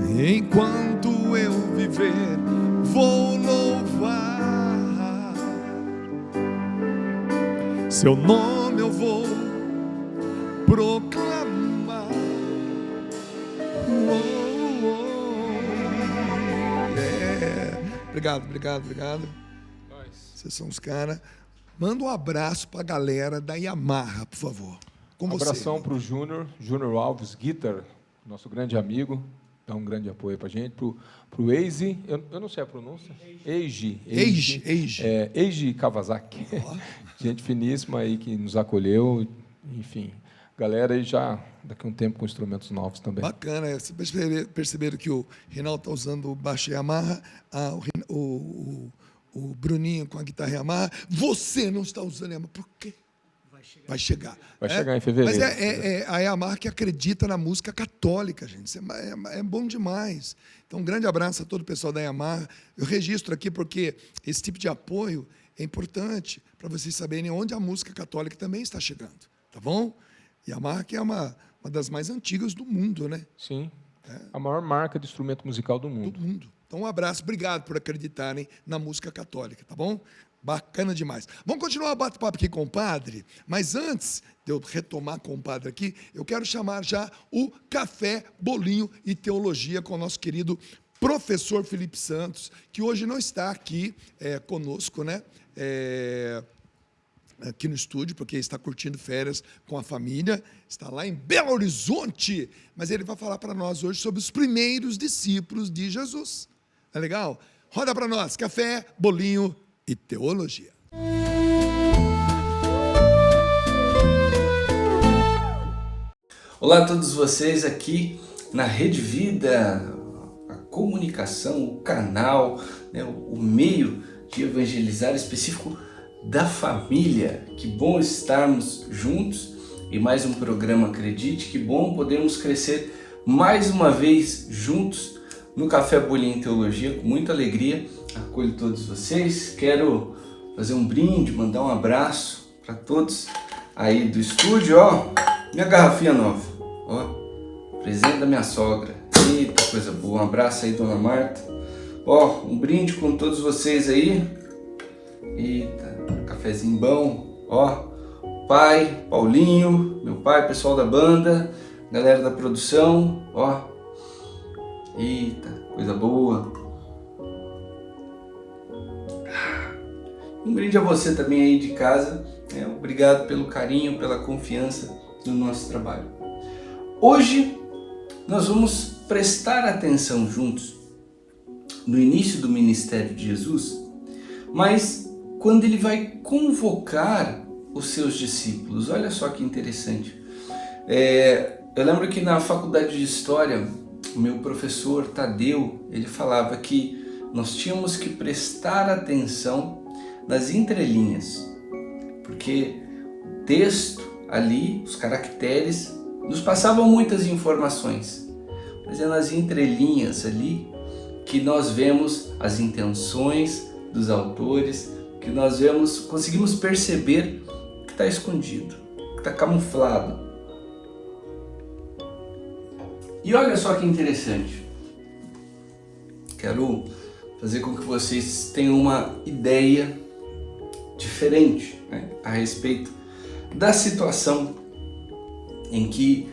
Enquanto eu viver, vou louvar. Seu nome eu vou proclamar. Obrigado. Vocês são os caras. Manda um abraço pra galera da Yamaha, por favor. Com você. Abração para o Júnior Alves Guitar, nosso grande amigo, dá um grande apoio para a gente. Para o Eiji, eu não sei a pronúncia. Eiji Kawasaki. Oh. Gente finíssima aí que nos acolheu, enfim. Galera aí já daqui a um tempo com instrumentos novos também. Bacana, vocês perceberam que o Reinaldo está usando o baixo Yamaha, o Bruninho com a guitarra Yamaha. Você não está usando Yamaha, por quê? Vai chegar em fevereiro. Mas é a Yamaha que acredita na música católica, gente. Isso é bom demais. Então, um grande abraço a todo o pessoal da Yamaha. Eu registro aqui porque esse tipo de apoio é importante para vocês saberem onde a música católica também está chegando. Tá bom? Yamaha que é uma das mais antigas do mundo, né? Sim. A maior marca de instrumento musical do mundo. Do mundo. Então, um abraço. Obrigado por acreditarem na música católica, tá bom? Bacana demais. Vamos continuar o bate-papo aqui com o padre, mas antes de eu retomar com o padre aqui, eu quero chamar já o Café, Bolinho e Teologia com o nosso querido professor Felipe Santos, que hoje não está aqui conosco, né? Aqui no estúdio, porque está curtindo férias com a família, está lá em Belo Horizonte, mas ele vai falar para nós hoje sobre os primeiros discípulos de Jesus. É legal? Roda para nós, Café, Bolinho e Teologia. Olá a todos vocês aqui na Rede Vida, a comunicação, o canal, né, o meio de evangelizar específico da família. Que bom estarmos juntos em mais um programa Acredite, que bom podermos crescer mais uma vez juntos no Café, Bolinho e Teologia, com muita alegria. Acolho todos vocês, quero fazer um brinde, mandar um abraço para todos aí do estúdio, ó, minha garrafinha nova, ó, presente da minha sogra, eita coisa boa, um abraço aí dona Marta, ó, um brinde com todos vocês aí, eita, cafezinho bom, ó, pai, Paulinho, meu pai, pessoal da banda, galera da produção, ó, eita, coisa boa. Um brinde a você também aí de casa, né? Obrigado pelo carinho, pela confiança no nosso trabalho. Hoje nós vamos prestar atenção juntos no início do ministério de Jesus, mas quando ele vai convocar os seus discípulos. Olha só que interessante. Eu lembro que na faculdade de História, o meu professor Tadeu, ele falava que nós tínhamos que prestar atenção nas entrelinhas, porque o texto ali, os caracteres, nos passavam muitas informações, mas é nas entrelinhas ali que nós vemos as intenções dos autores, que nós conseguimos perceber o que está escondido, o que está camuflado. E olha só que interessante, quero fazer com que vocês tenham uma ideia diferente, né, a respeito da situação em que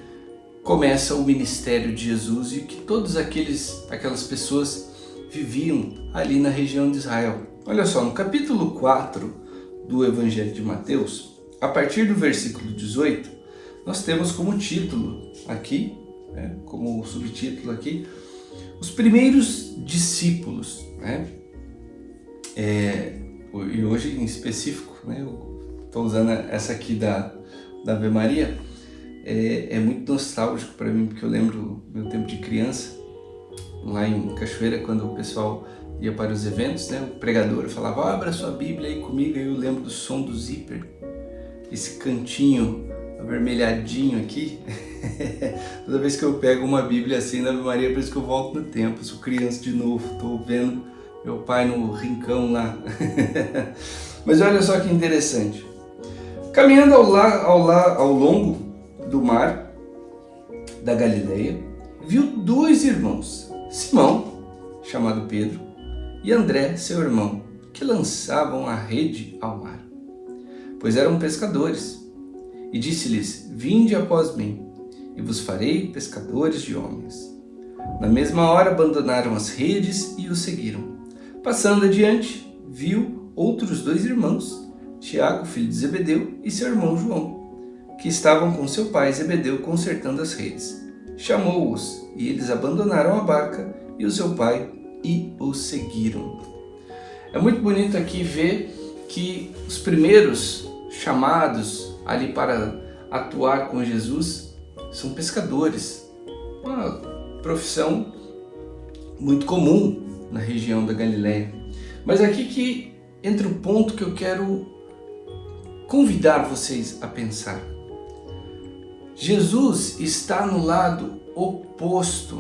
começa o ministério de Jesus e que todas aquelas pessoas viviam ali na região de Israel. Olha só, no capítulo 4 do Evangelho de Mateus, a partir do versículo 18, nós temos como título aqui, né, como subtítulo aqui, os primeiros discípulos, né? E hoje em específico, né, eu estou usando essa aqui da Ave Maria, é muito nostálgico para mim, porque eu lembro meu tempo de criança, lá em Cachoeira, quando o pessoal ia para os eventos, né, o pregador falava, abra sua Bíblia aí comigo, e eu lembro do som do zíper, esse cantinho avermelhadinho aqui. Toda vez que eu pego uma Bíblia assim na Ave Maria, parece que eu volto no tempo, sou criança de novo, estou vendo meu pai no rincão lá. Mas olha só que interessante. Caminhando ao longo do mar da Galileia, viu 2 irmãos, Simão, chamado Pedro, e André, seu irmão, que lançavam a rede ao mar, pois eram pescadores. E disse-lhes: Vinde após mim, e vos farei pescadores de homens. Na mesma hora abandonaram as redes e o seguiram. Passando adiante, viu outros 2 irmãos, Tiago, filho de Zebedeu, e seu irmão João, que estavam com seu pai Zebedeu consertando as redes. Chamou-os, e eles abandonaram a barca e o seu pai e o seguiram. É muito bonito aqui ver que os primeiros chamados ali para atuar com Jesus são pescadores, uma profissão muito comum na região da Galileia. Mas aqui que entra o ponto que eu quero convidar vocês a pensar. Jesus está no lado oposto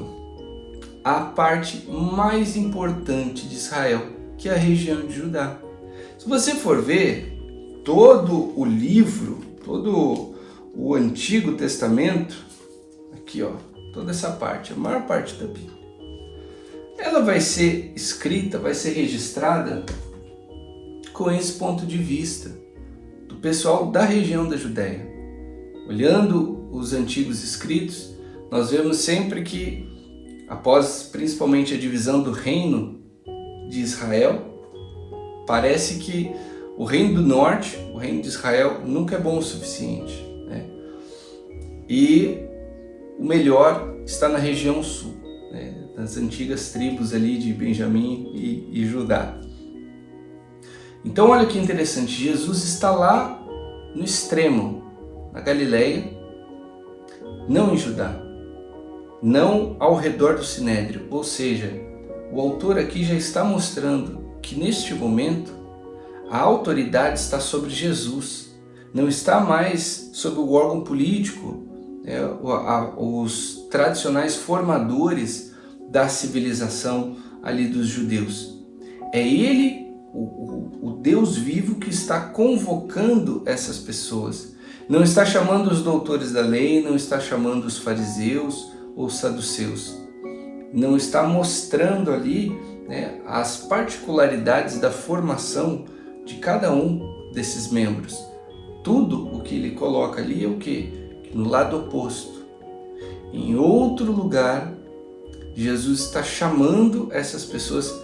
à parte mais importante de Israel, que é a região de Judá. Se você for ver todo o livro, todo o Antigo Testamento, aqui ó, toda essa parte, a maior parte da Bíblia, ela vai ser escrita, vai ser registrada com esse ponto de vista do pessoal da região da Judéia. Olhando os antigos escritos, nós vemos sempre que, após principalmente a divisão do reino de Israel, parece que o reino do norte, o reino de Israel, nunca é bom o suficiente, né? E o melhor está na região sul, né? Das antigas tribos ali de Benjamim e Judá. Então olha que interessante, Jesus está lá no extremo, na Galileia, não em Judá, não ao redor do Sinédrio, ou seja, o autor aqui já está mostrando que neste momento a autoridade está sobre Jesus, não está mais sobre o órgão político, os tradicionais formadores da civilização ali dos judeus. É ele, o Deus vivo, que está convocando essas pessoas. Não está chamando os doutores da lei, não está chamando os fariseus ou os saduceus. Não está mostrando ali, né, as particularidades da formação de cada um desses membros. Tudo o que ele coloca ali é o quê? No lado oposto. Em outro lugar, Jesus está chamando essas pessoas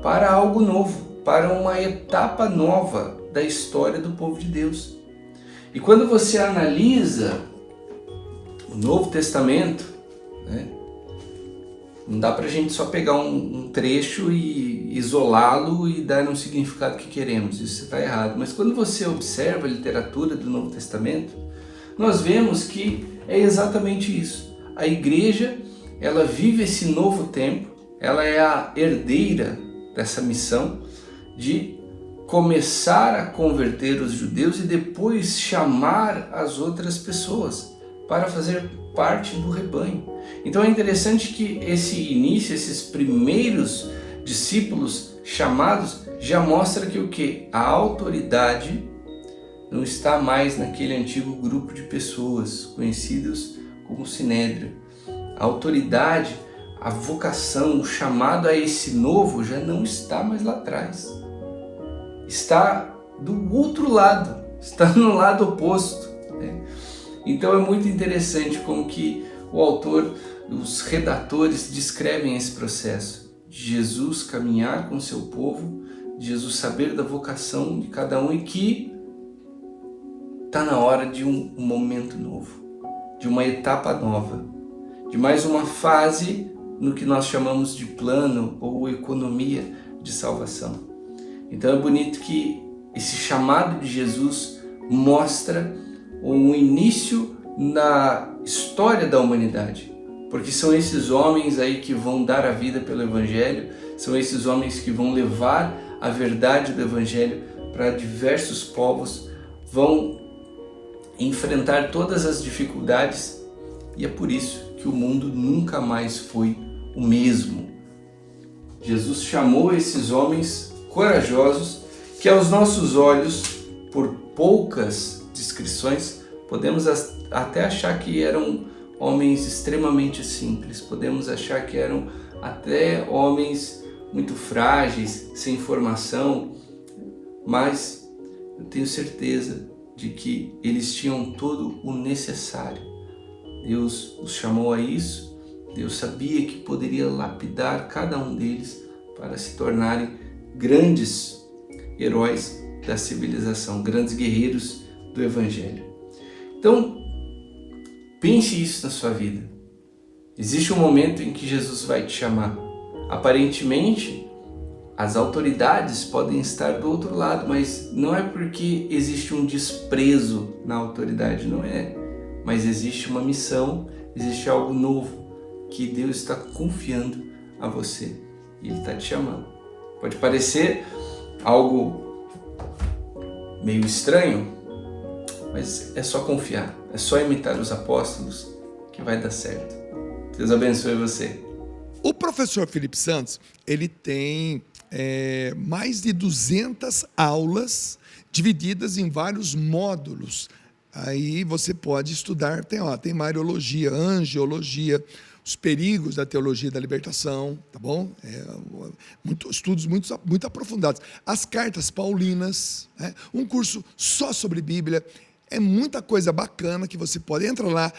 para algo novo, para uma etapa nova da história do povo de Deus. E quando você analisa o Novo Testamento, né, não dá para a gente só pegar um trecho e isolá-lo e dar um significado que queremos, isso está errado. Mas quando você observa a literatura do Novo Testamento, nós vemos que é exatamente isso. A igreja, ela vive esse novo tempo, ela é a herdeira dessa missão de começar a converter os judeus e depois chamar as outras pessoas para fazer parte do rebanho. Então é interessante que esse início, esses primeiros discípulos chamados, já mostra que o quê? A autoridade não está mais naquele antigo grupo de pessoas conhecidos como Sinédrio. A autoridade, a vocação, o chamado a esse novo já não está mais lá atrás. Está do outro lado, está no lado oposto, né? Então é muito interessante como que o autor, os redatores descrevem esse processo de Jesus caminhar com o seu povo, de Jesus saber da vocação de cada um e que está na hora de um momento novo, de uma etapa nova, de mais uma fase no que nós chamamos de plano ou economia de salvação. Então é bonito que esse chamado de Jesus mostra um início na história da humanidade, porque são esses homens aí que vão dar a vida pelo Evangelho, são esses homens que vão levar a verdade do Evangelho para diversos povos, vão enfrentar todas as dificuldades, e é por isso que o mundo nunca mais foi o mesmo. Jesus chamou esses homens corajosos que aos nossos olhos, por poucas descrições, podemos até achar que eram homens extremamente simples, podemos achar que eram até homens muito frágeis, sem formação, mas eu tenho certeza de que eles tinham todo o necessário. Deus os chamou a isso, Deus sabia que poderia lapidar cada um deles para se tornarem grandes heróis da civilização, grandes guerreiros do Evangelho. Então, pense isso na sua vida. Existe um momento em que Jesus vai te chamar. Aparentemente, as autoridades podem estar do outro lado, mas não é porque existe um desprezo na autoridade, não é. Mas existe uma missão, existe algo novo que Deus está confiando a você. E Ele está te chamando. Pode parecer algo meio estranho, mas é só confiar, é só imitar os apóstolos que vai dar certo. Deus abençoe você. O professor Felipe Santos, ele tem mais de 200 aulas divididas em vários módulos. Aí você pode estudar, tem Mariologia, Angiologia, os perigos da teologia da libertação, tá bom? Estudos muito aprofundados. As cartas paulinas, um curso só sobre Bíblia. É muita coisa bacana que você pode entrar lá,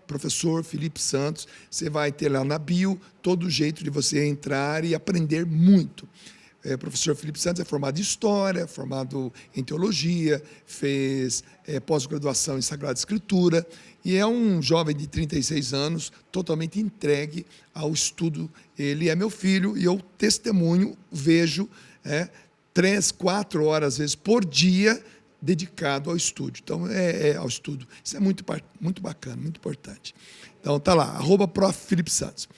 @professor Felipe Santos. Você vai ter lá na bio todo jeito de você entrar e aprender muito. O professor Felipe Santos é formado em História, formado em Teologia, fez pós-graduação em Sagrada Escritura e é um jovem de 36 anos, totalmente entregue ao estudo. Ele é meu filho e eu testemunho, vejo 3, 4 horas, às vezes, por dia, dedicado ao estudo. Então, ao estudo. Isso é muito bacana, muito importante. Então, tá lá, @prof. Felipe Santos.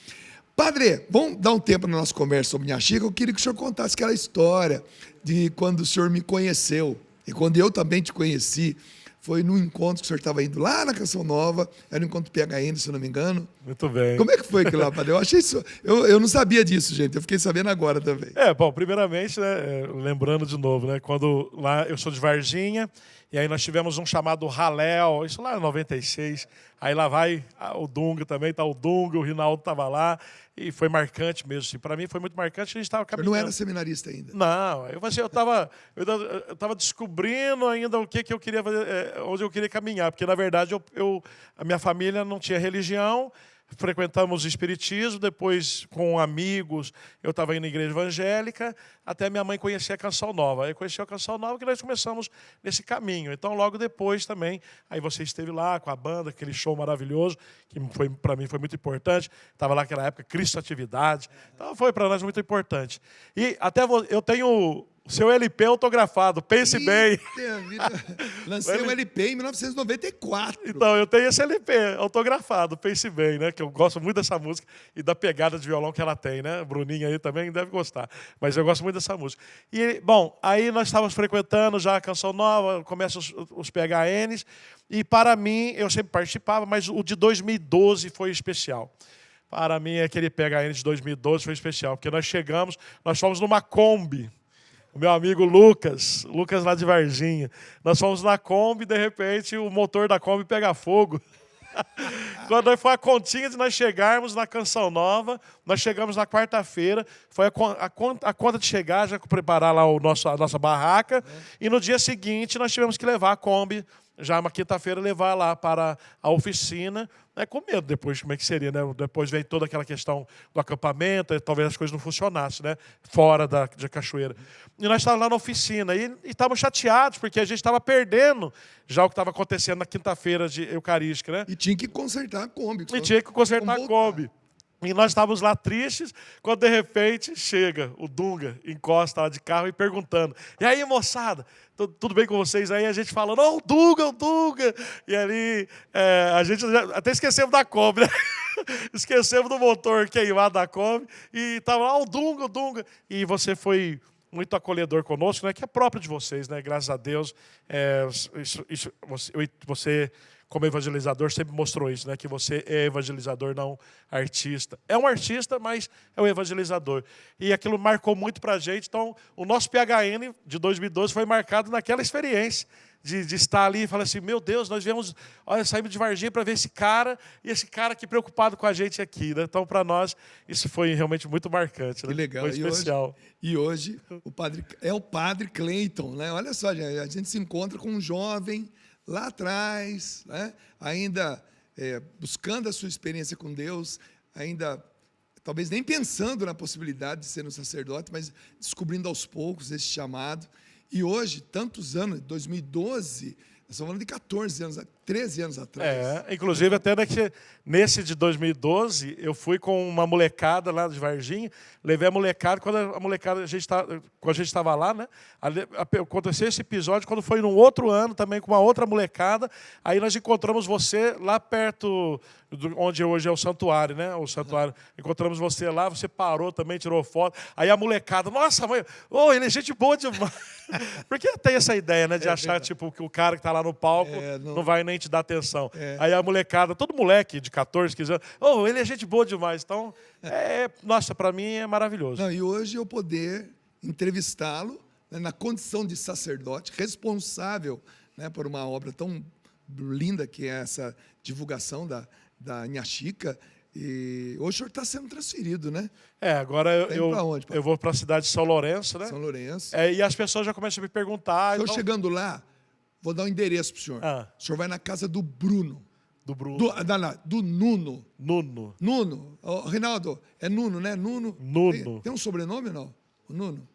Padre, vamos dar um tempo na nossa conversa sobre Minha Chica. Eu queria que o senhor contasse aquela história de quando o senhor me conheceu e quando eu também te conheci. Foi num encontro que o senhor estava indo lá na Canção Nova, era um encontro PHN, se eu não me engano. Muito bem. Como é que foi aquilo lá, padre? Eu achei isso. Eu não sabia disso, gente. Eu fiquei sabendo agora também. Bom, primeiramente, né, lembrando de novo, né, quando lá eu sou de Varginha, e aí nós tivemos um chamado Halel, isso lá em 96. Aí lá vai o Dunga também, tá o Dunga, o Rinaldo estava lá, e foi marcante mesmo. Assim. Para mim foi muito marcante, a gente estava caminhando. Eu não era seminarista ainda. Não, eu estava descobrindo ainda o que eu queria fazer, onde eu queria caminhar, porque na verdade a minha família não tinha religião. Frequentamos o espiritismo, depois com amigos, eu estava indo na igreja evangélica, até minha mãe conhecer a Canção Nova. Aí conheceu a Canção Nova que nós começamos nesse caminho. Então, logo depois também, aí você esteve lá com a banda, aquele show maravilhoso, que para mim foi muito importante. Estava lá naquela época, Cristo Atividade. Então, foi para nós muito importante. E até eu tenho o seu LP autografado, pense bem. Lancei um LP em 1994. Então, eu tenho esse LP autografado, pense bem, né? Que eu gosto muito dessa música e da pegada de violão que ela tem, né? Bruninha aí também deve gostar. Mas eu gosto muito dessa música. E, bom, aí nós estávamos frequentando já a Canção Nova, começam os PHNs, e para mim, eu sempre participava, mas o de 2012 foi especial. Para mim, aquele PHN de 2012 foi especial, porque nós fomos numa Kombi. O meu amigo Lucas lá de Varginha. Nós fomos na Kombi e, de repente, o motor da Kombi pega fogo. Quando foi a continha de nós chegarmos na Canção Nova, nós chegamos na quarta-feira, foi a conta de chegar, já preparar lá a nossa barraca, e no dia seguinte nós tivemos que levar a Kombi, já uma quinta-feira, levar lá para a oficina, com medo depois como é que seria, né? Depois vem toda aquela questão do acampamento, talvez as coisas não funcionassem, né? Fora da cachoeira. E nós estávamos lá na oficina e estávamos chateados, porque a gente estava perdendo já o que estava acontecendo na quinta-feira de Eucarística, né? E tinha que consertar a Kombi. A Kombi. E nós estávamos lá tristes, quando de repente chega o Dunga, encosta lá de carro e perguntando: e aí, moçada, tudo bem com vocês? Aí a gente falando: o Dunga. E ali a gente até esquecemos da Kombi, né? Esquecemos do motor queimado da Kombi. E estava lá: o Dunga. E você foi muito acolhedor conosco, né, que é próprio de vocês, né, graças a Deus. Você, como evangelizador, sempre mostrou isso, né, que você é evangelizador, não artista. É um artista, mas é um evangelizador. E aquilo marcou muito para a gente. Então, o nosso PHN de 2012 foi marcado naquela experiência de estar ali e falar assim, meu Deus, nós viemos, olha, saímos de Varginha para ver esse cara, e esse cara aqui preocupado com a gente aqui, né? Então, para nós, isso foi realmente muito marcante. Que né? legal. Foi especial. E hoje o padre Cleiton, né? Olha só, a gente se encontra com um jovem lá atrás, né? Ainda buscando a sua experiência com Deus, ainda talvez nem pensando na possibilidade de ser um sacerdote, mas descobrindo aos poucos esse chamado. E hoje, tantos anos, 2012, nós estamos falando de 14 anos, 13 anos atrás. Inclusive até nesse de 2012, eu fui com uma molecada lá de Varginha, levei a molecada, quando a gente estava lá, né? Aconteceu esse episódio quando foi num outro ano também com uma outra molecada, aí nós encontramos você lá perto onde hoje é o santuário, né? O santuário. Encontramos você lá, você parou também, tirou foto. Aí a molecada, nossa, mãe, ele é gente boa demais. Porque tem essa ideia, né, de achar tipo que o cara que está lá no palco não vai nem te dar atenção. Aí a molecada, todo moleque de 14, 15 anos, ele é gente boa demais. Então, nossa, para mim é maravilhoso. Não, e hoje eu poder entrevistá-lo, né, na condição de sacerdote, responsável, né, por uma obra tão linda que é essa divulgação da Nha Chica. E hoje o senhor está sendo transferido, né? Agora eu vou para a cidade de São Lourenço, né? São Lourenço. E as pessoas já começam a me perguntar. O senhor chegando lá, vou dar um endereço para o senhor. O senhor vai na casa do Bruno. Do Bruno. Do Nuno. Nuno. Nuno. Reinaldo, é Nuno, né? Nuno. Tem um sobrenome ou não? O Nuno?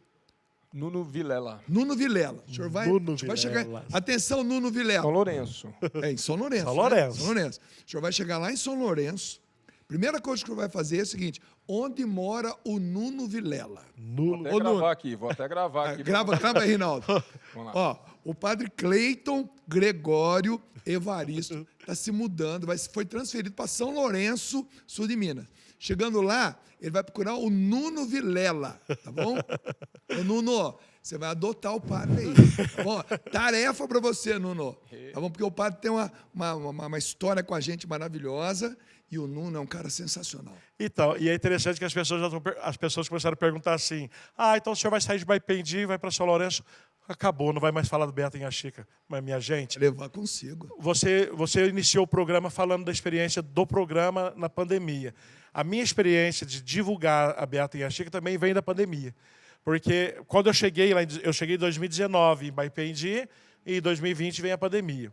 Nuno Vilela. Nuno Vilela. O senhor vai, vai chegar. Atenção, Nuno Vilela. São Lourenço. Em São Lourenço. São Lourenço. Né? São Lourenço. O senhor vai chegar lá em São Lourenço. Primeira coisa que o senhor vai fazer é o seguinte: onde mora o Nuno Vilela? Vou até gravar aqui. Grava aí, Reinaldo. Vamos lá. O padre Cleiton Gregório Evaristo está se mudando, foi transferido para São Lourenço, sul de Minas. Chegando lá, ele vai procurar o Nuno Vilela, tá bom? Ô, Nuno, você vai adotar o padre aí, tá bom? Tarefa para você, Nuno, tá bom? Porque o padre tem uma história com a gente maravilhosa e o Nuno é um cara sensacional. Então, e é interessante que as pessoas começaram a perguntar assim, então o senhor vai sair de Baipendi, vai para São Lourenço, acabou, não vai mais falar do Beata Nha Chica. Mas, minha gente... Levar consigo. Você iniciou o programa falando da experiência do programa na pandemia. A minha experiência de divulgar a Beata Nha Chica também vem da pandemia. Porque quando eu cheguei em 2019 em Baipendi, e em 2020 vem a pandemia.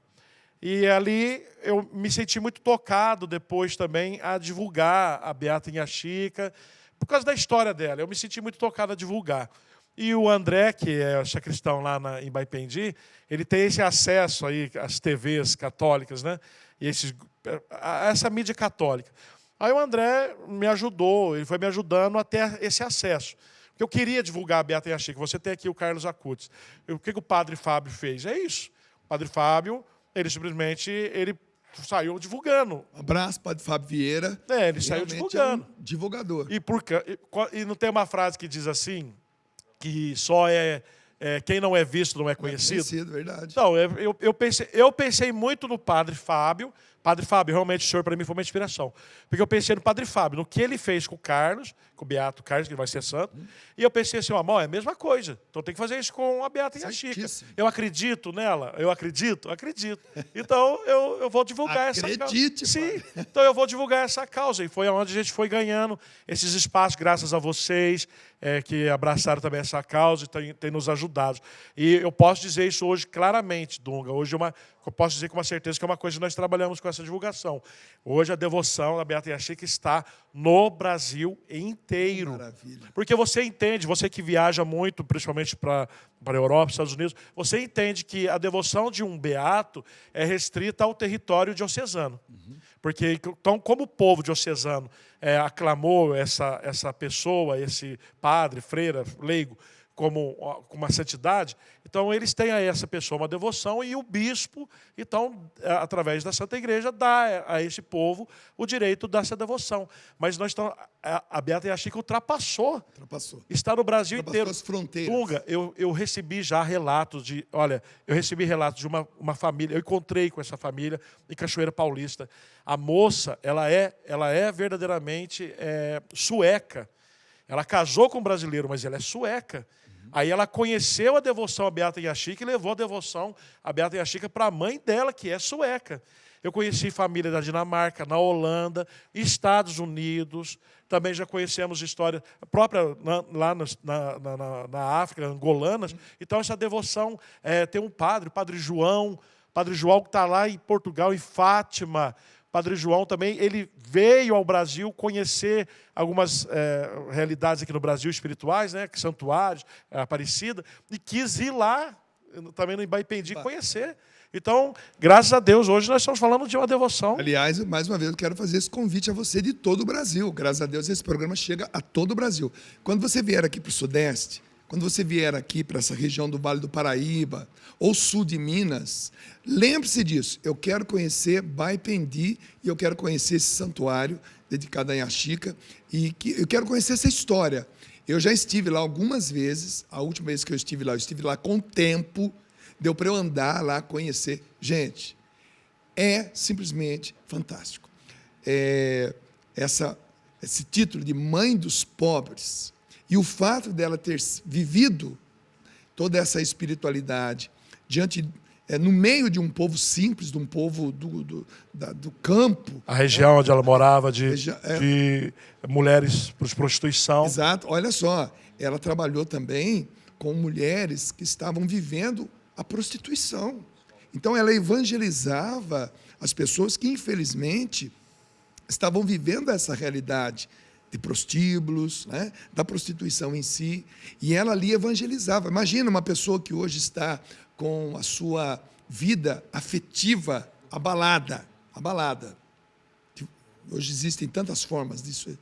E ali eu me senti muito tocado depois também a divulgar a Beata Nha Chica, por causa da história dela. Eu me senti muito tocado a divulgar. E o André, que é sacristão lá em Baipendi, ele tem esse acesso aí às TVs católicas, né? E essa mídia católica. Aí o André me ajudou, ele foi me ajudando a ter esse acesso. Porque eu queria divulgar a Beata Nha Chica. Você tem aqui o Carlos Acutis. O que o padre Fábio fez? É isso. O padre Fábio, ele saiu divulgando. Um abraço, padre Fábio Vieira. Ele saiu divulgando. É um divulgador. E não tem uma frase que diz assim, que só quem não é visto não é conhecido? Verdade. Então, eu pensei muito no padre Fábio. Padre Fábio, realmente, o senhor para mim foi uma inspiração. Porque eu pensei no padre Fábio, no que ele fez com o Carlos, com o Beato Carlos, que vai ser santo. E eu pensei assim, é a mesma coisa. Então tem que fazer isso com a Beata Nha Chica. Eu acredito nela? Eu acredito. Então eu vou divulgar essa causa. Acredite, sim. Então eu vou divulgar essa causa. E foi onde a gente foi ganhando esses espaços, graças a vocês, que abraçaram também essa causa e têm nos ajudado. E eu posso dizer isso hoje claramente, Dunga. Hoje eu posso dizer com uma certeza que é uma coisa que nós trabalhamos com essa divulgação. Hoje a devoção da Beata Nha Chica está no Brasil inteiro. Maravilha. Porque você entende, você que viaja muito, principalmente para a Europa, Estados Unidos, você entende que a devoção de um beato é restrita ao território diocesano. Porque, então, como o povo diocesano aclamou essa pessoa, esse padre, freira, leigo, como uma santidade, então eles têm a essa pessoa uma devoção e o bispo, então, através da Santa Igreja, dá a esse povo o direito dessa devoção. Mas nós estamos, a Beata Yashika ultrapassou. Está no Brasil inteiro. As fronteiras. Tunga, eu recebi já relatos de, eu recebi relatos de uma família, eu encontrei com essa família em Cachoeira Paulista. A moça, ela é verdadeiramente sueca. Ela casou com um brasileiro, mas ela é sueca. Aí ela conheceu a devoção à Beata Yashika e levou a devoção à Beata Yashika para a mãe dela, que é sueca. Eu conheci família da Dinamarca, na Holanda, Estados Unidos. Também já conhecemos história própria lá na África, angolanas. Então, essa devoção, tem um Padre João que está lá em Portugal, em Fátima. Padre João também, ele veio ao Brasil conhecer algumas realidades aqui no Brasil espirituais, né, santuários, Aparecida, e quis ir lá, também no Ibaipendi, conhecer. Então, graças a Deus, hoje nós estamos falando de uma devoção. Aliás, mais uma vez, eu quero fazer esse convite a você de todo o Brasil. Graças a Deus, esse programa chega a todo o Brasil. Quando você vier aqui para o Sudeste, quando você vier aqui para essa região do Vale do Paraíba, ou sul de Minas, lembre-se disso. Eu quero conhecer Baipendi e eu quero conhecer esse santuário dedicado a Yashika e eu quero conhecer essa história. Eu já estive lá algumas vezes. A última vez que eu estive lá com tempo, deu para eu andar lá, conhecer. Gente, é simplesmente fantástico. Esse título de Mãe dos Pobres e o fato dela ter vivido toda essa espiritualidade no meio de um povo simples, de um povo do campo. A região onde ela morava, de mulheres para prostituição. Exato. Olha só, ela trabalhou também com mulheres que estavam vivendo a prostituição. Então, ela evangelizava as pessoas que, infelizmente, estavam vivendo essa realidade de prostíbulos, né, da prostituição em si, e ela ali evangelizava. Imagina uma pessoa que hoje está com a sua vida afetiva abalada. Hoje existem tantas formas disso.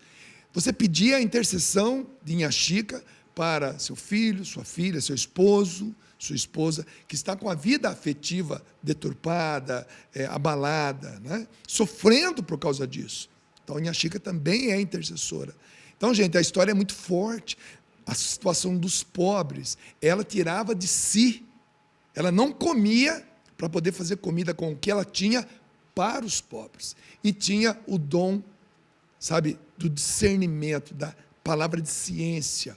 Você pedia a intercessão de Yashika para seu filho, sua filha, seu esposo, sua esposa, que está com a vida afetiva deturpada, abalada, né, sofrendo por causa disso. Então, Yashika também é intercessora. Então, gente, a história é muito forte. A situação dos pobres, ela tirava de si. Ela não comia para poder fazer comida com o que ela tinha para os pobres. E tinha o dom, sabe, do discernimento, da palavra de ciência.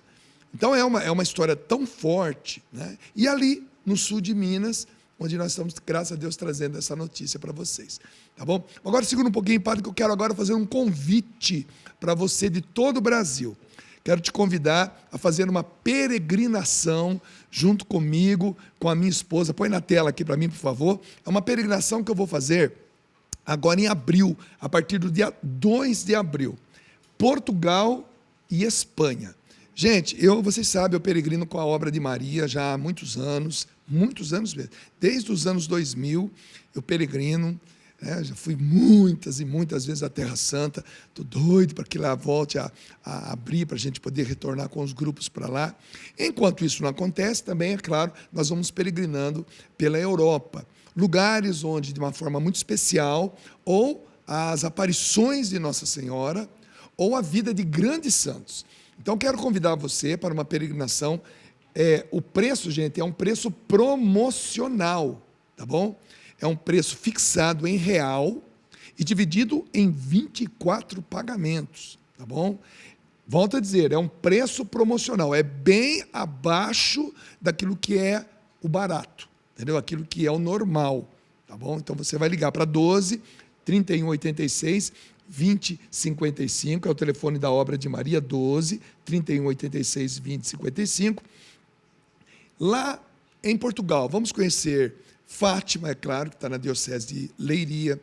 Então, é uma história tão forte, né? E ali, no sul de Minas, onde nós estamos, graças a Deus, trazendo essa notícia para vocês. Tá bom? Agora, segura um pouquinho, padre, que eu quero agora fazer um convite para você de todo o Brasil. Quero te convidar a fazer uma peregrinação junto comigo, com a minha esposa. Põe na tela aqui para mim, por favor. É uma peregrinação que eu vou fazer agora em abril, a partir do dia 2 de abril. Portugal e Espanha. Gente, vocês sabem, eu peregrino com a obra de Maria já há muitos anos mesmo. Desde os anos 2000, eu peregrino. Já fui muitas e muitas vezes à Terra Santa. Estou doido para que lá volte a abrir, para a gente poder retornar com os grupos para lá. Enquanto isso não acontece, também, é claro, nós vamos peregrinando pela Europa. Lugares onde, de uma forma muito especial, ou as aparições de Nossa Senhora, ou a vida de grandes santos. Então, quero convidar você para uma peregrinação. O preço, gente, é um preço promocional, tá bom? É um preço fixado em real e dividido em 24 pagamentos, tá bom? Volto a dizer, é um preço promocional, é bem abaixo daquilo que é o barato, entendeu? Aquilo que é o normal, tá bom? Então você vai ligar para 12 3186 2055, é o telefone da obra de Maria, 12 3186 2055. Lá em Portugal, vamos conhecer Fátima, é claro, que está na Diocese de Leiria.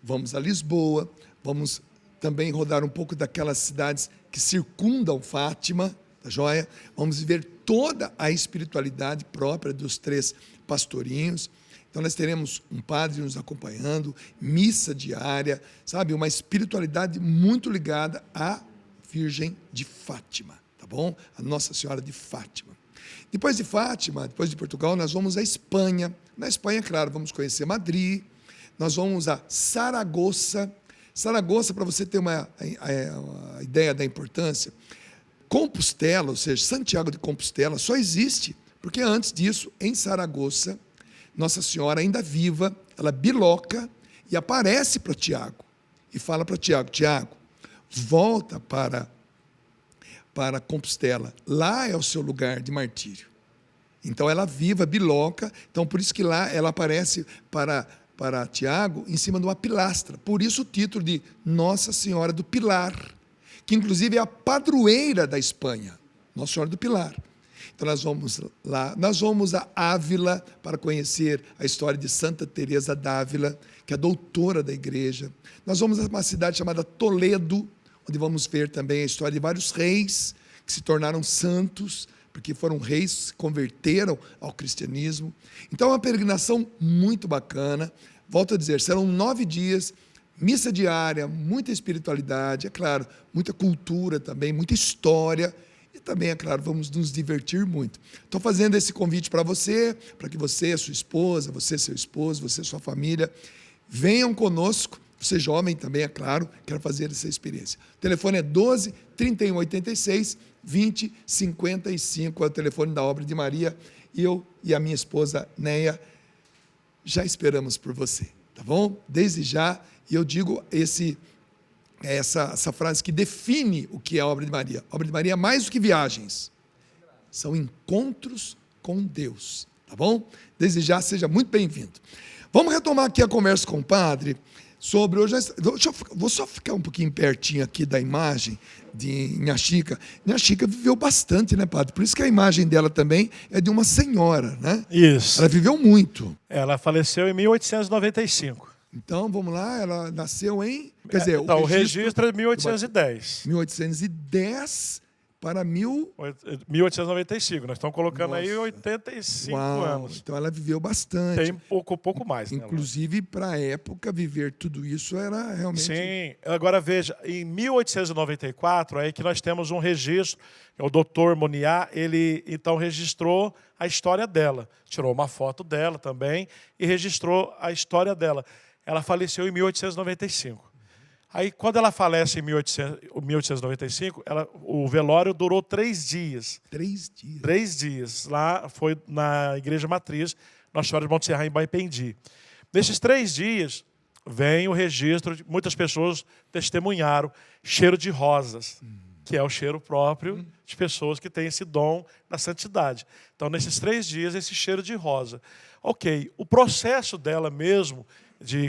Vamos a Lisboa, vamos também rodar um pouco daquelas cidades que circundam Fátima, tá joia? Vamos viver toda a espiritualidade própria dos 3 pastorinhos. Então, nós teremos um padre nos acompanhando, missa diária, sabe? Uma espiritualidade muito ligada à Virgem de Fátima, tá bom? bom? A Nossa Senhora de Fátima. Depois de Fátima, depois de Portugal, nós vamos à Espanha. Na Espanha, claro, vamos conhecer Madrid, nós vamos a Saragoça. Saragoça, para você ter uma ideia da importância, Compostela, ou seja, Santiago de Compostela, só existe porque antes disso, em Saragoça, Nossa Senhora ainda viva, ela biloca e aparece para Tiago e fala para Tiago: Tiago, volta para Compostela, lá é o seu lugar de martírio. Então ela viva, biloca, então por isso que lá ela aparece para Tiago em cima de uma pilastra, por isso o título de Nossa Senhora do Pilar, que inclusive é a padroeira da Espanha, Nossa Senhora do Pilar. Então nós vamos lá, nós vamos a Ávila para conhecer a história de Santa Teresa d'Ávila, que é doutora da igreja. Nós vamos a uma cidade chamada Toledo, onde vamos ver também a história de vários reis que se tornaram santos, porque foram reis que se converteram ao cristianismo. Então é uma peregrinação muito bacana. Volto a dizer, serão 9 dias, missa diária, muita espiritualidade, é claro, muita cultura também, muita história. E também, é claro, vamos nos divertir muito. Estou fazendo esse convite para você, para que você, sua esposa, você, seu esposo, você, sua família, venham conosco. Você jovem também, é claro, quer fazer essa experiência. O telefone é 12 31 86 20 55, é o telefone da Obra de Maria. E eu e a minha esposa, Neia, já esperamos por você, tá bom? Desde já, e eu digo essa frase que define o que é a Obra de Maria. A Obra de Maria é mais do que viagens, são encontros com Deus, tá bom? Desde já, seja muito bem-vindo. Vamos retomar aqui a conversa com o padre sobre... Vou só ficar um pouquinho pertinho aqui da imagem de Nha Chica. Nha Chica viveu bastante, né, padre? Por isso que a imagem dela também é de uma senhora, né? Isso. Ela viveu muito. Ela faleceu em 1895. Então, vamos lá, ela nasceu em... Quer dizer, então, o registro é 1810. 1810 para 1895. Nós estamos colocando aí 85 anos. Então, ela viveu bastante. Tem pouco mais. Inclusive, para a época, viver tudo isso era realmente... Sim. Agora, veja, em 1894, aí que nós temos um registro, o doutor Moniat, ele então registrou a história dela. Tirou uma foto dela também e registrou a história dela. Ela faleceu em 1895. Aí, quando ela falece em 1895, o velório durou 3 dias. 3 dias? 3 dias. Lá foi na Igreja Matriz, Nossa Senhora de Monte Serra, em Baipendi. Nesses 3 dias, vem o registro, muitas pessoas testemunharam cheiro de rosas, que é o cheiro próprio de pessoas que têm esse dom da santidade. Então, nesses 3 dias, esse cheiro de rosa. Ok, o processo dela mesmo,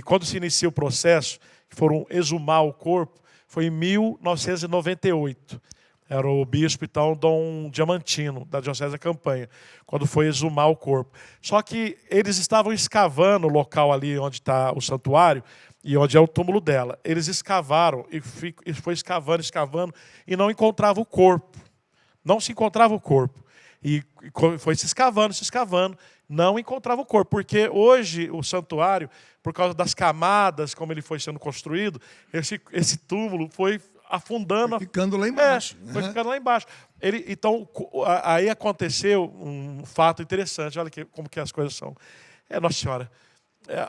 quando se inicia o processo, que foram exumar o corpo, foi em 1998. Era o bispo, então, Dom Diamantino, da Diocese da Campanha, quando foi exumar o corpo. Só que eles estavam escavando o local ali onde está o santuário, e onde é o túmulo dela. Eles escavaram, e foi escavando, e não encontrava o corpo. Não se encontrava o corpo. E foi se escavando, não encontrava o corpo. Porque hoje o santuário, por causa das camadas, como ele foi sendo construído, esse túmulo foi afundando. Foi ficando lá embaixo. Foi ficando lá embaixo. Então, aí aconteceu um fato interessante. Olha como que as coisas são. Nossa Senhora,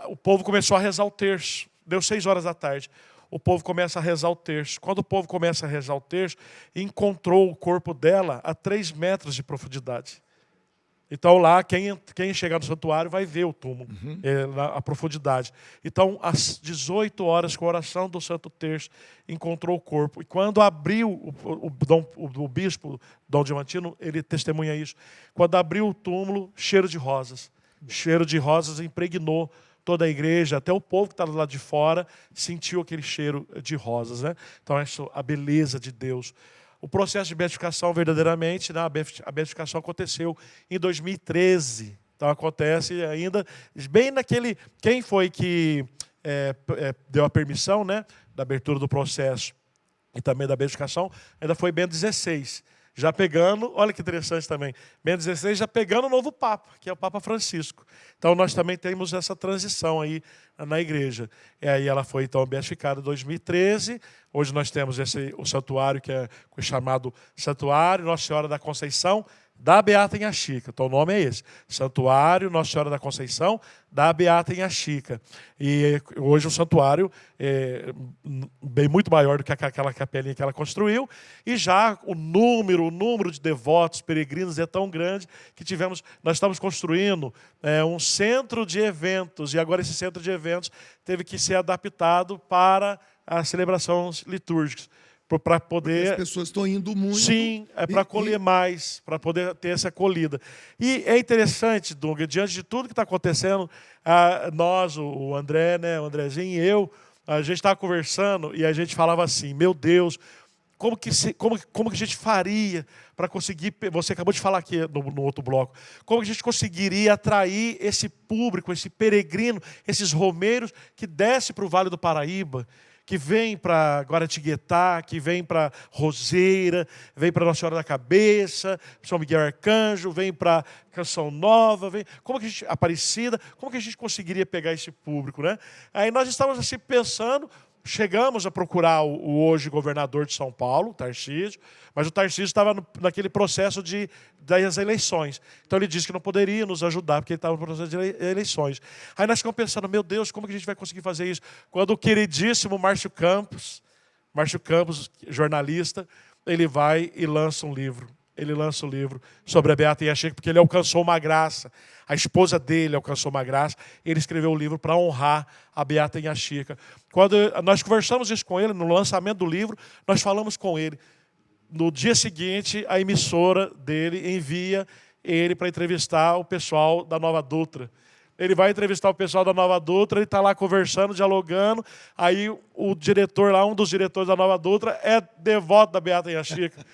o povo começou a rezar o terço. Deu 6 horas da tarde. O povo começa a rezar o terço. Quando o povo começa a rezar o terço, encontrou o corpo dela a 3 metros de profundidade. Então lá, quem chegar no santuário vai ver o túmulo, a profundidade. Então, às 18 horas, com a oração do Santo Terço, encontrou o corpo. E quando abriu, o bispo Dom Diamantino, ele testemunha isso, quando abriu o túmulo, cheiro de rosas. Cheiro de rosas impregnou toda a igreja, até o povo que estava lá de fora sentiu aquele cheiro de rosas, né? Então, a beleza de Deus. O processo de beatificação, verdadeiramente, né? A beatificação aconteceu em 2013. Então, acontece ainda bem naquele... Quem foi que deu a permissão, né, da abertura do processo e também da beatificação, ainda foi Bento XVI. já pegando, olha que interessante também, Bento XVI já pegando o novo Papa, que é o Papa Francisco. Então nós também temos essa transição aí na igreja. E aí ela foi então beatificada em 2013. Hoje nós temos o santuário que é chamado Santuário Nossa Senhora da Conceição da Beata Inha Chica. Então o nome é esse, Santuário Nossa Senhora da Conceição da Beata Inha Chica. E hoje o santuário é bem muito maior do que aquela capelinha que ela construiu, e já o número de devotos, peregrinos é tão grande que nós estamos construindo um centro de eventos, e agora esse centro de eventos teve que ser adaptado para as celebrações litúrgicas. Para poder... As pessoas estão indo muito. Sim, para acolher mais, para poder ter essa acolhida. E é interessante, Dunga, diante de tudo que está acontecendo, nós, o André, né, o Andrezinho e eu, a gente estava conversando e a gente falava assim, meu Deus, como que a gente faria para conseguir... Você acabou de falar aqui no outro bloco. Como que a gente conseguiria atrair esse público, esse peregrino, esses romeiros que desce para o Vale do Paraíba, que vem para Guaratinguetá, que vem para Roseira, vem para Nossa Senhora da Cabeça, São Miguel Arcanjo, vem para Canção Nova, como que a gente, Aparecida, como que a gente conseguiria pegar esse público, né? Aí nós estávamos assim pensando, chegamos a procurar o hoje governador de São Paulo, Tarcísio, mas o Tarcísio estava naquele processo das eleições. Então ele disse que não poderia nos ajudar, porque ele estava no processo de eleições. Aí nós ficamos pensando, meu Deus, como que a gente vai conseguir fazer isso? Quando o queridíssimo Márcio Campos, jornalista, ele vai e lança um livro. Ele lança um livro sobre a Beata Inha Chica, porque ele alcançou uma graça. A esposa dele alcançou uma graça. Ele escreveu o livro para honrar a Beata Inha Chica. Quando nós conversamos isso com ele, no lançamento do livro, nós falamos com ele. No dia seguinte, a emissora dele envia ele para entrevistar o pessoal da Nova Dutra. Ele vai entrevistar o pessoal da Nova Dutra, ele está lá conversando, dialogando. Aí o diretor lá, um dos diretores da Nova Dutra, é devoto da Beata Inha Chica.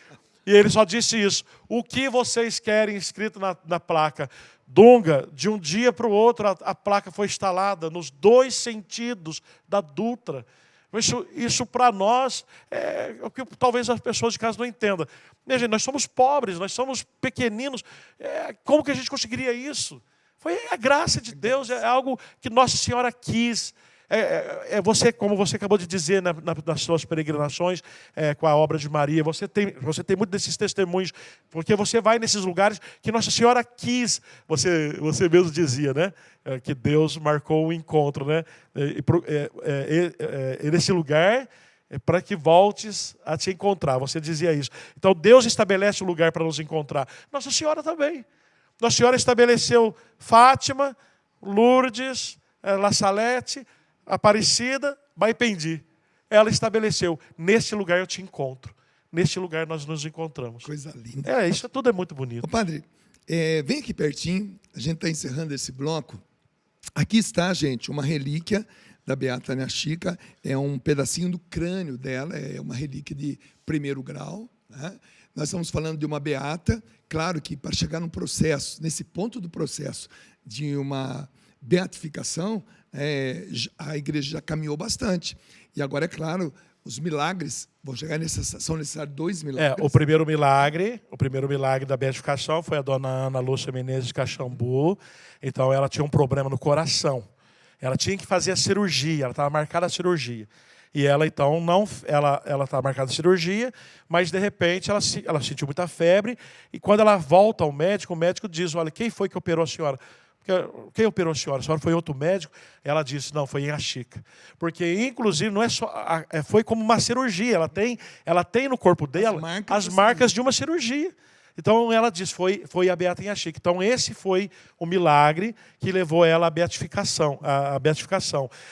E ele só disse isso. O que vocês querem escrito na placa? Dunga, de um dia para o outro, a placa foi instalada nos 2 sentidos da Dutra. Isso para nós é o que talvez as pessoas de casa não entendam. Minha gente, nós somos pobres, nós somos pequeninos. Como que a gente conseguiria isso? Foi a graça de Deus, é algo que Nossa Senhora quis. Você, como você acabou de dizer nas suas peregrinações com a obra de Maria, você tem muito desses testemunhos, porque você vai nesses lugares que Nossa Senhora quis. Você mesmo dizia, né? Que Deus marcou um encontro, né? Nesse lugar para que voltes a te encontrar. Você dizia isso. Então Deus estabelece um lugar para nos encontrar. Nossa Senhora também. Nossa Senhora estabeleceu Fátima, Lourdes, La Salete, Aparecida, Baipendi. Ela estabeleceu, neste lugar eu te encontro. Neste lugar nós nos encontramos. Coisa linda. Isso tudo é muito bonito. Ô, padre, vem aqui pertinho, a gente está encerrando esse bloco. Aqui está, gente, uma relíquia da Beata Inha Chica, é um pedacinho do crânio dela, é uma relíquia de 1º grau, né? Nós estamos falando de uma beata, claro que para chegar no processo, nesse ponto do processo de uma beatificação, a igreja já caminhou bastante. E agora, é claro, os milagres vão chegar são necessários 2 milagres. O primeiro milagre da beatificação foi a dona Ana Lúcia Menezes de Caxambu. Então, ela tinha um problema no coração. Ela tinha que fazer a cirurgia, ela estava marcada a cirurgia. E ela, então, ela estava marcada a cirurgia, mas, de repente, ela sentiu muita febre. E, quando ela volta ao médico, o médico diz, olha, quem foi que operou a senhora? Quem operou a senhora? A senhora foi outro médico? Ela disse, não, foi Inha Chica. Porque, inclusive, não é só, foi como uma cirurgia. Ela tem no corpo dela as marcas de uma cirurgia. Então, ela diz, foi a Beata Inha Chica. Então, esse foi o milagre que levou ela à beatificação.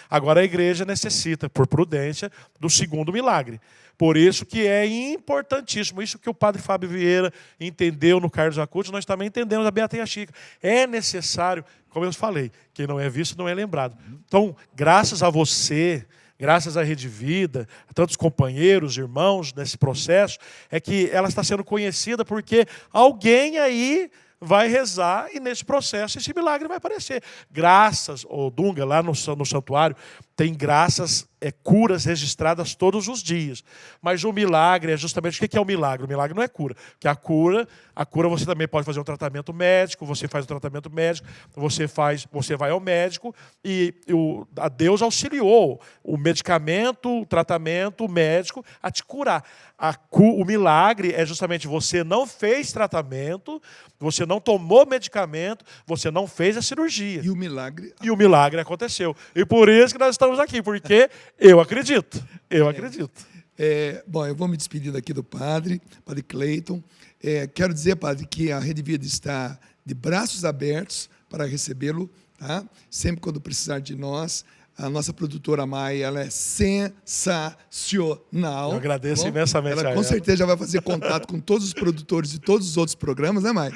Agora, a igreja necessita, por prudência, do segundo milagre. Por isso que é importantíssimo, isso que o padre Fábio Vieira entendeu no Carlos Acutis, nós também entendemos a Beata Inha Chica. É necessário, como eu falei, quem não é visto não é lembrado. Então, graças a você, graças à Rede Vida, a tantos companheiros, irmãos nesse processo, é que ela está sendo conhecida porque alguém aí vai rezar e nesse processo esse milagre vai aparecer. Graças ao Dunga, lá no santuário, tem graças, curas registradas todos os dias. Mas o milagre é justamente... O que é o milagre? O milagre não é cura. Porque a cura você também pode fazer um tratamento médico, você faz um tratamento médico, você vai ao médico e a Deus auxiliou o medicamento, o tratamento, o médico a te curar. O milagre é justamente você não fez tratamento, você não tomou medicamento, você não fez a cirurgia. E o milagre... E o milagre aconteceu. E por isso que nós estamos aqui, porque eu acredito. Eu acredito. Bom, eu vou me despedir aqui do Padre Cleiton. Quero dizer, Padre, que a Rede Vida está de braços abertos para recebê-lo, tá? Sempre quando precisar de nós. A nossa produtora Maia, ela é sensacional. Eu agradeço imensamente a ela. Com certeza já vai fazer contato com todos os produtores de todos os outros programas, né, Maia?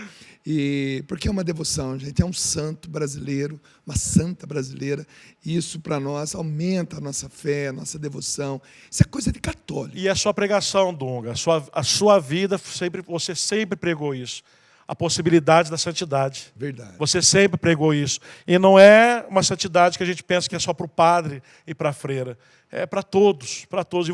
Porque é uma devoção, gente. É um santo brasileiro, uma santa brasileira. E isso, para nós, aumenta a nossa fé, a nossa devoção. Isso é coisa de católico. E a sua pregação, Dunga, a sua vida, você sempre pregou isso. A possibilidade da santidade. Verdade. Você sempre pregou isso. E não é uma santidade que a gente pensa que é só para o padre e para a freira. É para todos, para todos. E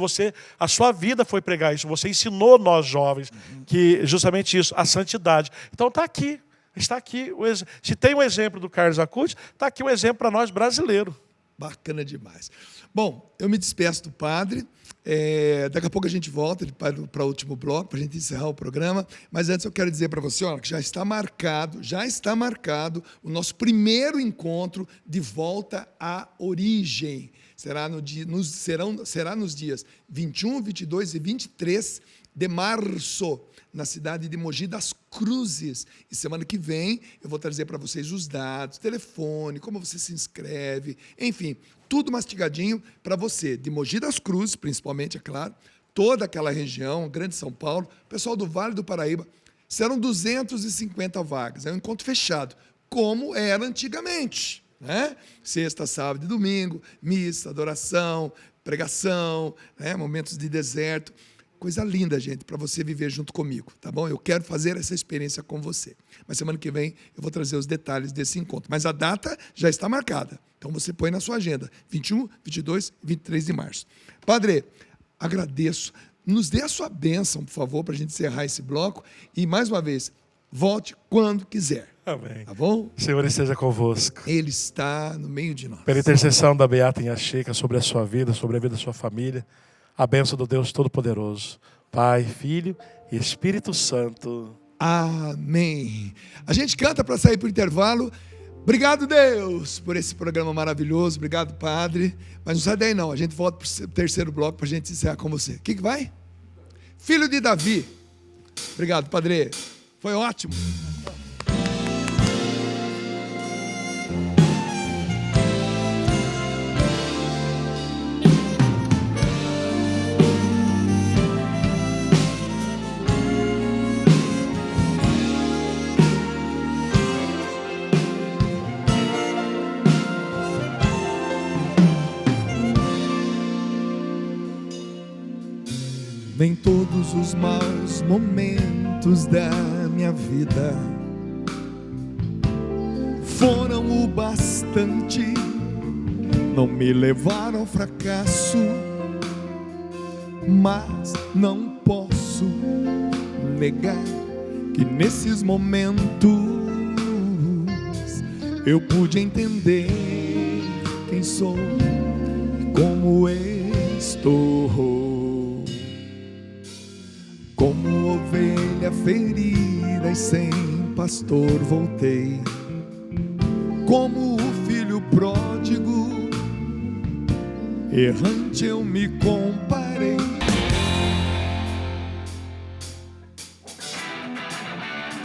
a sua vida foi pregar isso. Você ensinou nós jovens que justamente isso, a santidade. Então está aqui. Se tem um exemplo do Carlos Acutis, está aqui um exemplo para nós brasileiros. Bacana demais. Bom, eu me despeço do padre. Daqui a pouco a gente volta para o último bloco, para a gente encerrar o programa. Mas antes eu quero dizer para você, que já está marcado o nosso primeiro encontro de volta à origem. Será nos dias 21, 22 e 23 de março, na cidade de Mogi das Cruzes. E semana que vem eu vou trazer para vocês os dados, telefone, como você se inscreve, enfim, tudo mastigadinho para você, de Mogi das Cruzes, principalmente, é claro, toda aquela região, Grande São Paulo, pessoal do Vale do Paraíba. Serão 250 vagas, é um encontro fechado, como era antigamente, né? Sexta, sábado e domingo, missa, adoração, pregação, né? Momentos de deserto. Coisa linda, gente, para você viver junto comigo, tá bom? Eu quero fazer essa experiência com você. Mas semana que vem eu vou trazer os detalhes desse encontro. Mas a data já está marcada. Então você põe na sua agenda, 21, 22 e 23 de março. Padre, agradeço. Nos dê a sua bênção, por favor, para a gente encerrar esse bloco. E, mais uma vez, volte quando quiser. Amém. Tá bom? O Senhor esteja convosco. Ele está no meio de nós. Pela intercessão da Beata Inhaxica sobre a sua vida, sobre a vida da sua família, a bênção do Deus Todo-Poderoso, Pai, Filho e Espírito Santo. Amém. A gente canta para sair para o intervalo. Obrigado, Deus, por esse programa maravilhoso. Obrigado, Padre. Mas não sai daí, não. A gente volta para o terceiro bloco para a gente encerrar com você. O que vai? Filho de Davi. Obrigado, Padre. Foi ótimo. Nem todos os maus momentos da minha vida foram o bastante, não me levaram ao fracasso, mas não posso negar que nesses momentos eu pude entender quem sou e como estou. Como ovelha ferida e sem pastor voltei, como o filho pródigo, errante eu me comparei.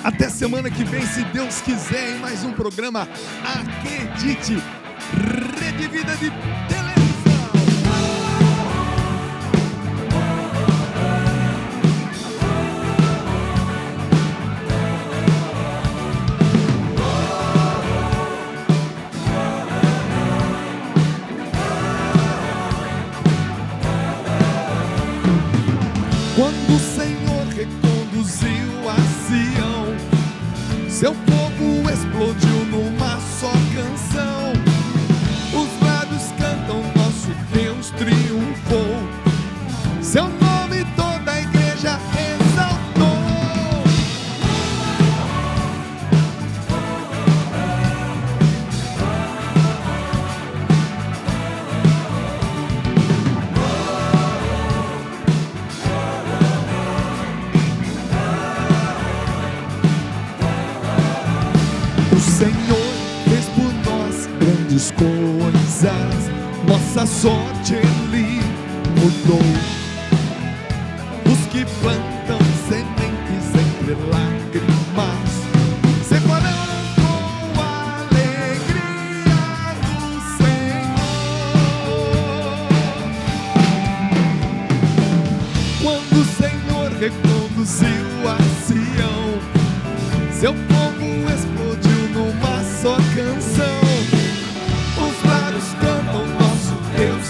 Até semana que vem, se Deus quiser, em mais um programa Acredite, Rede Vida de Televisão. Quando o Senhor reconduziu a Sião, seu povo explodiu numa só canção. Os lábios cantam nosso grandes coisas, nossa sorte Ele mudou. Os que plantam sementes entre lágrimas separarão com a alegria do Senhor. Quando o Senhor reconduziu a Sião, seu povo